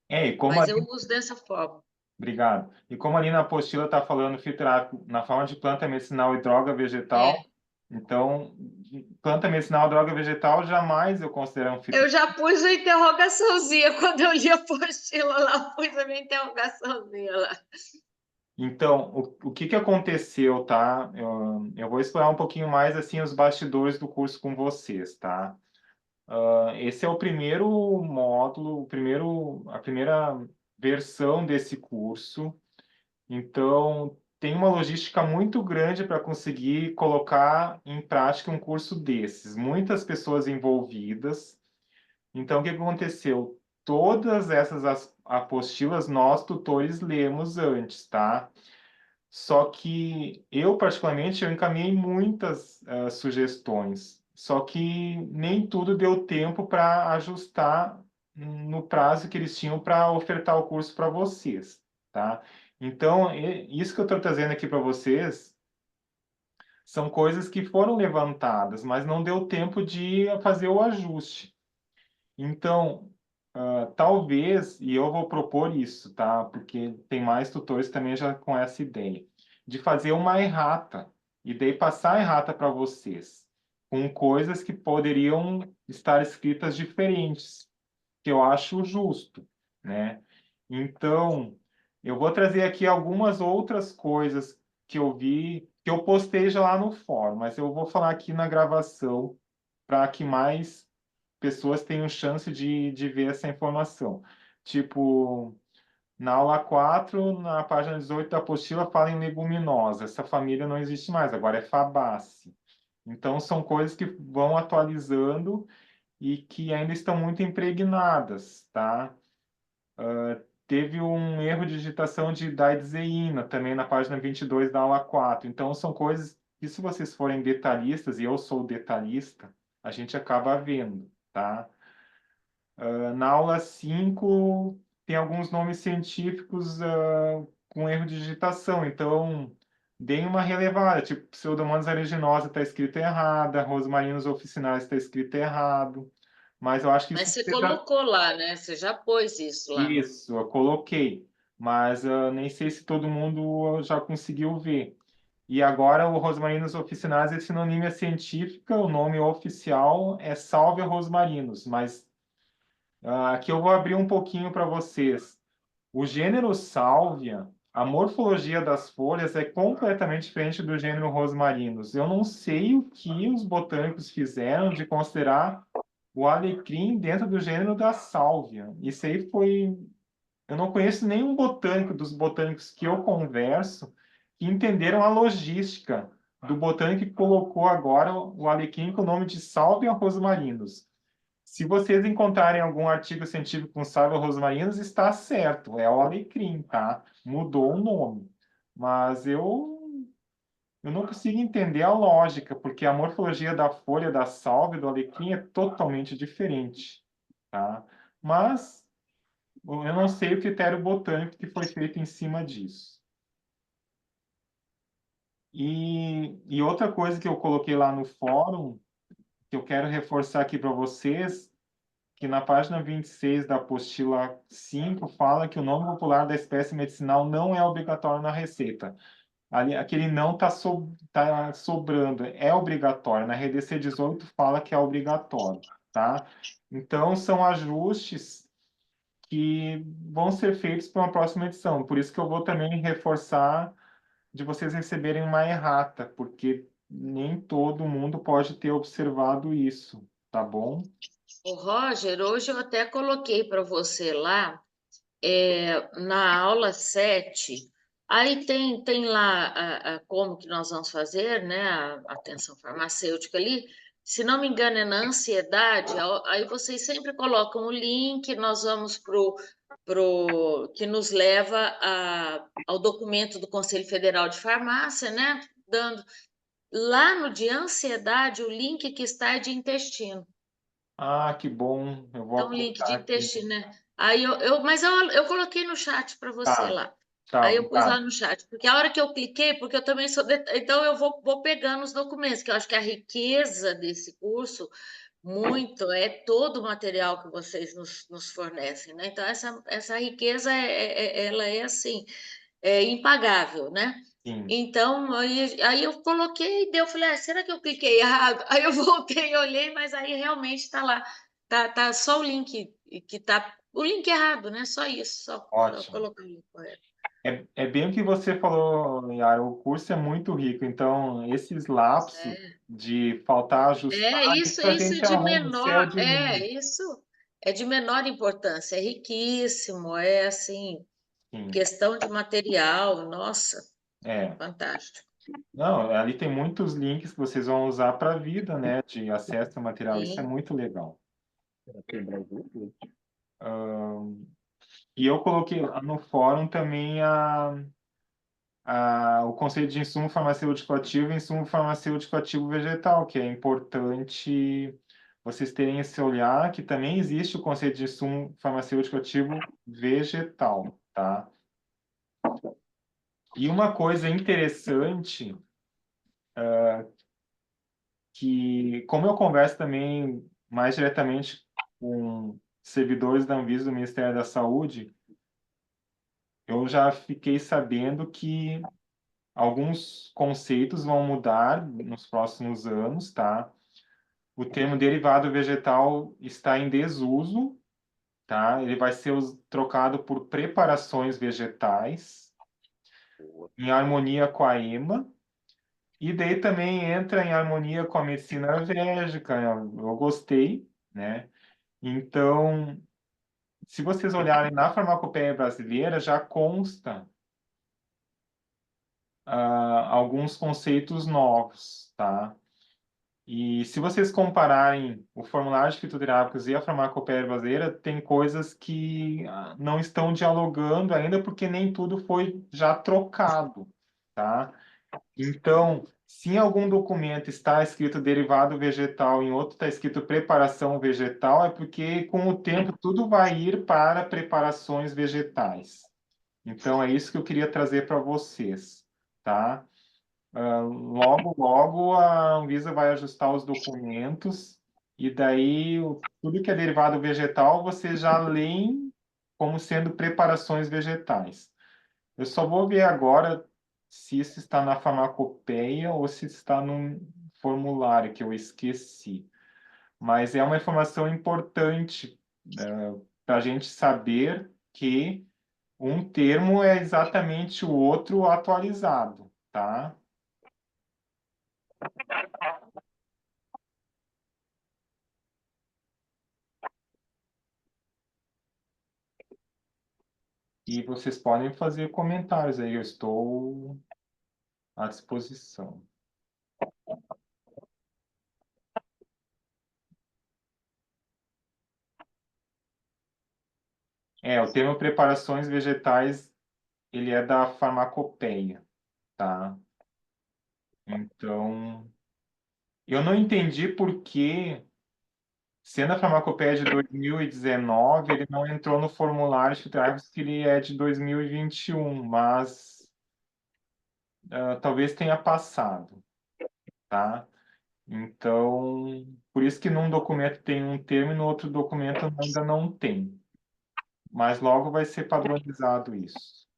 Speaker 1: E como
Speaker 3: Mas
Speaker 1: ali,
Speaker 3: eu uso dessa forma.
Speaker 1: obrigado. E como ali na apostila está falando fitoterápico na forma de planta medicinal e droga vegetal,
Speaker 3: É,
Speaker 1: então planta medicinal e droga vegetal jamais eu considero um
Speaker 3: eu
Speaker 1: fitoterápico.
Speaker 3: já pus a interrogaçãozinha, quando eu li a apostila lá, pus a minha interrogaçãozinha lá.
Speaker 1: Então, o que aconteceu, tá? Eu vou explorar um pouquinho mais assim os bastidores do curso com vocês, tá? Esse é o primeiro módulo, a primeira versão desse curso. Então, tem uma logística muito grande para conseguir colocar em prática um curso desses. Muitas pessoas envolvidas. Então, o que aconteceu? Todas essas apostilas nós, tutores, lemos antes, tá? Só que eu, particularmente, eu encaminhei muitas sugestões. Só que nem tudo deu tempo para ajustar no prazo que eles tinham para ofertar o curso para vocês, tá? Então, isso que eu estou trazendo aqui para vocês são coisas que foram levantadas, mas não deu tempo de fazer o ajuste. Então, talvez, e eu vou propor isso, tá? Porque tem mais tutores também já com essa ideia, de fazer uma errata, e daí passar a errata para vocês, com coisas que poderiam estar escritas diferentes, que eu acho justo, né? Então, eu vou trazer aqui algumas outras coisas que eu vi, que eu postei já lá no fórum, mas eu vou falar aqui na gravação para que mais pessoas tenham chance de ver essa informação. Tipo, na aula 4, na página 18 da apostila, fala em leguminosa. Essa família não existe mais, agora é Fabaceae. Então, são coisas que vão atualizando e que ainda estão muito impregnadas, tá? Teve um erro de digitação de didezeína também na página 22 da aula 4. Então, são coisas que, se vocês forem detalhistas, e eu sou detalhista, a gente acaba vendo, tá? Na aula 5, tem alguns nomes científicos com erro de digitação, então deem uma relevada, tipo Pseudomonas aeruginosa está escrito errada, Rosmarinus officinais está escrito errado, mas eu acho que
Speaker 3: Mas
Speaker 1: isso
Speaker 3: você
Speaker 1: você já...
Speaker 3: colocou lá, né? Você já pôs isso lá.
Speaker 1: Isso, eu coloquei, mas nem sei se todo mundo já conseguiu ver. E agora o Rosmarinus officinais é sinonímia científica, o nome oficial é Salvia rosmarinus, mas aqui eu vou abrir um pouquinho para vocês. O gênero Salvia, a morfologia das folhas é completamente diferente do gênero Rosmarinus. Eu não sei o que os botânicos fizeram de considerar o alecrim dentro do gênero da Sálvia. Isso aí foi... Eu não conheço nenhum botânico dos botânicos que eu converso que entenderam a logística do botânico que colocou agora o alecrim com o nome de Salvia rosmarinus. Se vocês encontrarem algum artigo científico com Salvia rosmarinus, está certo, é o alecrim, tá? Mudou o nome. Mas eu não consigo entender a lógica, porque a morfologia da folha da sálvia e do alecrim é totalmente diferente, tá? Mas eu não sei o critério botânico que foi feito em cima disso. E outra coisa que eu coloquei lá no fórum, que eu quero reforçar aqui para vocês, que na página 26 da apostila 5 fala que o nome popular da espécie medicinal não é obrigatório na receita. Ali, aquele não está sobrando, é obrigatório. Na RDC 18 fala que é obrigatório, tá? Então, são ajustes que vão ser feitos para uma próxima edição. Por isso que eu vou também reforçar de vocês receberem uma errata, porque nem todo mundo pode ter observado isso, tá bom?
Speaker 3: O Roger, hoje eu até coloquei para você lá, na aula 7, aí tem lá como que nós vamos fazer, né? A atenção farmacêutica ali. Se não me engano, é na ansiedade, aí vocês sempre colocam o link, nós vamos que nos leva ao documento do Conselho Federal de Farmácia, né? Dando lá no de ansiedade, o link que está é de intestino.
Speaker 1: Ah, que bom. Eu vou
Speaker 3: Então, link de
Speaker 1: apontar aqui.
Speaker 3: intestino, né? Aí mas eu coloquei no chat para você
Speaker 1: Tá,
Speaker 3: lá.
Speaker 1: tá,
Speaker 3: Aí eu pus lá
Speaker 1: obrigado.
Speaker 3: no chat, porque a hora que eu cliquei, porque eu também sou. Então, eu vou pegando os documentos, que eu acho que a riqueza desse curso, muito, é todo o material que vocês nos fornecem, né? Então, essa riqueza, ela é assim, impagável, né?
Speaker 1: Sim.
Speaker 3: Então, aí eu coloquei, daí eu falei, será que eu cliquei errado? Aí eu voltei, olhei, mas aí realmente está lá. Tá só o link que tá. O link errado, né? Só isso, só
Speaker 1: Ótimo.
Speaker 3: colocar o link correto.
Speaker 1: É bem o que você falou, Yara, o curso é muito rico, então esses lapsos de faltar ajustar, isso a
Speaker 3: Isso
Speaker 1: gente arruma, isso é de
Speaker 3: isso é de menor importância, é riquíssimo, é assim,
Speaker 1: sim,
Speaker 3: questão de material, nossa,
Speaker 1: é.
Speaker 3: fantástico.
Speaker 1: Não, ali tem muitos links que vocês vão usar para a vida, né, de acesso ao material, isso é
Speaker 3: Sim.
Speaker 1: muito legal. E eu coloquei lá no fórum também o conceito de insumo farmacêutico ativo e insumo farmacêutico ativo vegetal, que é importante vocês terem esse olhar, que também existe o conceito de insumo farmacêutico ativo vegetal, tá? E uma coisa interessante, que como eu converso também mais diretamente com servidores da Anvisa do Ministério da Saúde, eu já fiquei sabendo que alguns conceitos vão mudar nos próximos anos, tá? O termo derivado vegetal está em desuso, tá? Ele vai ser trocado por preparações vegetais, em harmonia com a EMA, e daí também entra em harmonia com a medicina alérgica. Eu gostei, né? Então, se vocês olharem na farmacopeia brasileira, já consta alguns conceitos novos, tá? E se vocês compararem o formulário de fitoterápicos e a farmacopeia brasileira, tem coisas que não estão dialogando ainda porque nem tudo foi já trocado, tá? Então, se em algum documento está escrito derivado vegetal, em outro está escrito preparação vegetal, é porque com o tempo tudo vai ir para preparações vegetais. Então, é isso que eu queria trazer para vocês, tá? Logo, logo a Anvisa vai ajustar os documentos e daí tudo que é derivado vegetal você já leem como sendo preparações vegetais. Eu só vou ver agora se isso está na farmacopeia ou se está no formulário que eu esqueci. Mas é uma informação importante para a gente saber que um termo é exatamente o outro atualizado, tá? E vocês podem fazer comentários aí, eu estou à disposição. O termo preparações vegetais, ele é da farmacopeia, tá? Então, eu não entendi por que, sendo a farmacopeia de 2019, ele não entrou no formulário de fitoterápicos que ele é de 2021, mas talvez tenha passado, tá? Então, por isso que num documento tem um termo e no outro documento ainda não tem. Mas logo vai ser padronizado isso.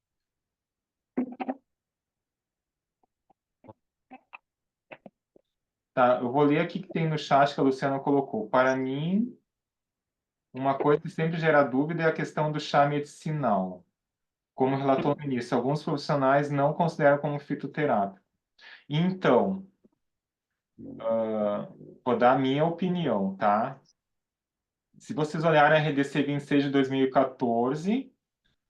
Speaker 1: Tá, eu vou ler aqui que tem no chat que a Luciana colocou. Para mim, uma coisa que sempre gera dúvida é a questão do chá medicinal. Como relatou no início, alguns profissionais não consideram como fitoterápico. Então, vou dar a minha opinião, tá? Se vocês olharem a RDC 26 de 2014,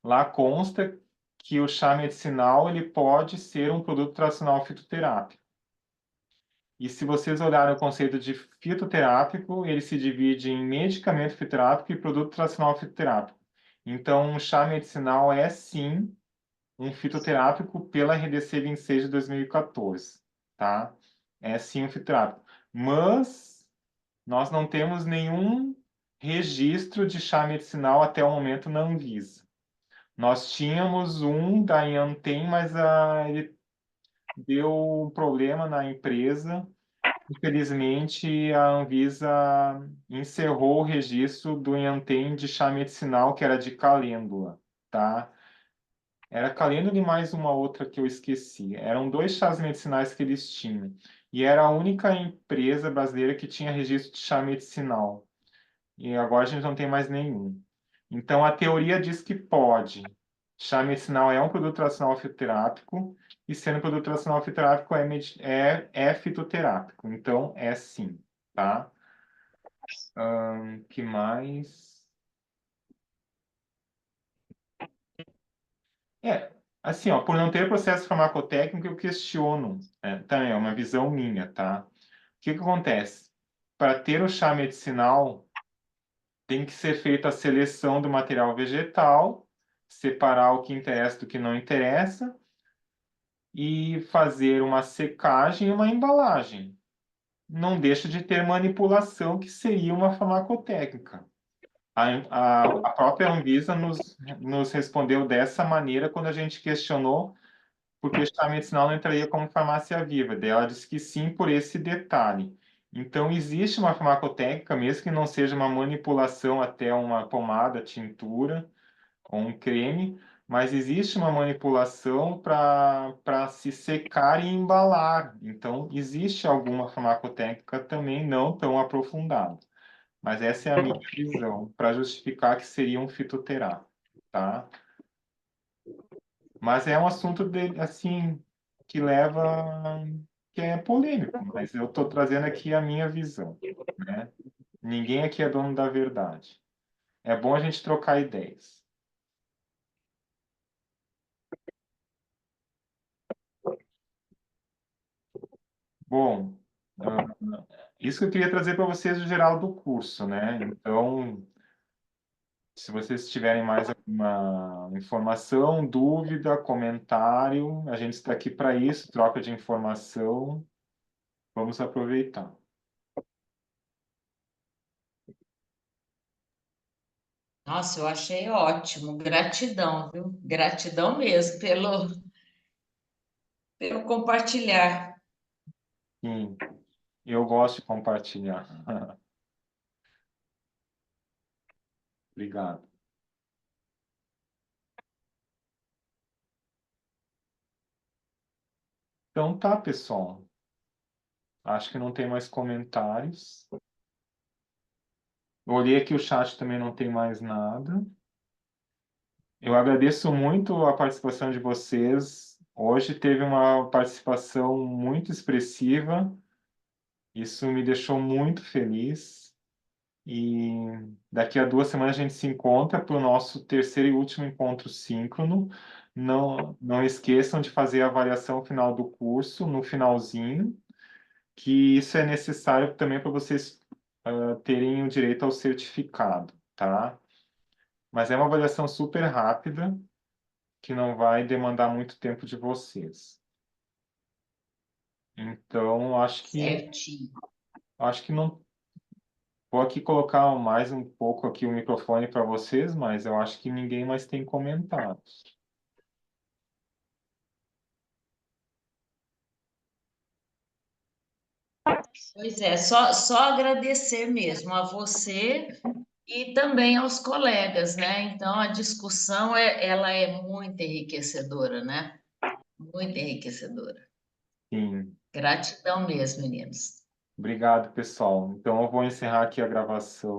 Speaker 1: lá consta que o chá medicinal ele pode ser um produto tradicional fitoterápico. E se vocês olharem o conceito de fitoterápico, ele se divide em medicamento fitoterápico e produto tradicional fitoterápico. Então, o chá medicinal é sim um fitoterápico pela RDC 26 de 2014, tá? É sim um fitoterápico. Mas nós não temos nenhum registro de chá medicinal até o momento na Anvisa. Nós tínhamos um da Yantem, mas ele deu um problema na empresa. Infelizmente, a Anvisa encerrou o registro do Yantem de chá medicinal, que era de calêndula, tá? Era calêndula e mais uma outra que eu esqueci. Eram 2 chás medicinais que eles tinham. E era a única empresa brasileira que tinha registro de chá medicinal. E agora a gente não tem mais nenhum. Então, a teoria diz que pode. Chá medicinal é um produto tradicional fitoterápico, e sendo produto tradicional fitoterápico é fitoterápico. Então, é sim, tá? Que mais? Assim, ó, por não ter processo farmacotécnico, eu questiono. Também é uma visão minha, tá? O que que acontece? Para ter o chá medicinal, tem que ser feita a seleção do material vegetal, separar o que interessa do que não interessa e fazer uma secagem e uma embalagem. Não deixa de ter manipulação, que seria uma farmacotécnica. A própria Anvisa nos respondeu dessa maneira quando a gente questionou porque o chá medicinal não entraria como farmácia viva. Daí ela disse que sim por esse detalhe. Então, existe uma farmacotécnica, mesmo que não seja uma manipulação até uma pomada, tintura ou um creme, mas existe uma manipulação para se secar e embalar. Então, existe alguma farmacotécnica também não tão aprofundada. Mas essa é a minha visão, para justificar que seria um fitoterápico, tá? Mas é um assunto assim que que é polêmico, mas eu estou trazendo aqui a minha visão, né? Ninguém aqui é dono da verdade. É bom a gente trocar ideias. Bom, isso que eu queria trazer para vocês o geral do curso, né? Então, se vocês tiverem mais alguma informação, dúvida, comentário, a gente está aqui para isso, troca de informação. Vamos aproveitar.
Speaker 3: Nossa, eu achei ótimo. Gratidão, viu? Gratidão mesmo pelo compartilhar.
Speaker 1: Sim, eu gosto de compartilhar. Obrigado. Então tá, pessoal. Acho que não tem mais comentários. Eu olhei aqui o chat, também não tem mais nada. Eu agradeço muito a participação de vocês. Hoje teve uma participação muito expressiva. Isso me deixou muito feliz. E daqui a 2 semanas a gente se encontra para o nosso terceiro e último encontro síncrono. Não esqueçam de fazer a avaliação final do curso no finalzinho, que isso é necessário também para vocês terem o direito ao certificado, tá? Mas é uma avaliação super rápida, que não vai demandar muito tempo de vocês. Então,
Speaker 3: Certinho.
Speaker 1: acho que não. Vou aqui colocar mais um pouco aqui o microfone para vocês, mas eu acho que ninguém mais tem comentários.
Speaker 3: Pois é, só agradecer mesmo a você e também aos colegas, né? Então, a discussão, ela é muito enriquecedora, né? Muito enriquecedora.
Speaker 1: Sim.
Speaker 3: Gratidão mesmo, meninos.
Speaker 1: Obrigado, pessoal. Então, eu vou encerrar aqui a gravação.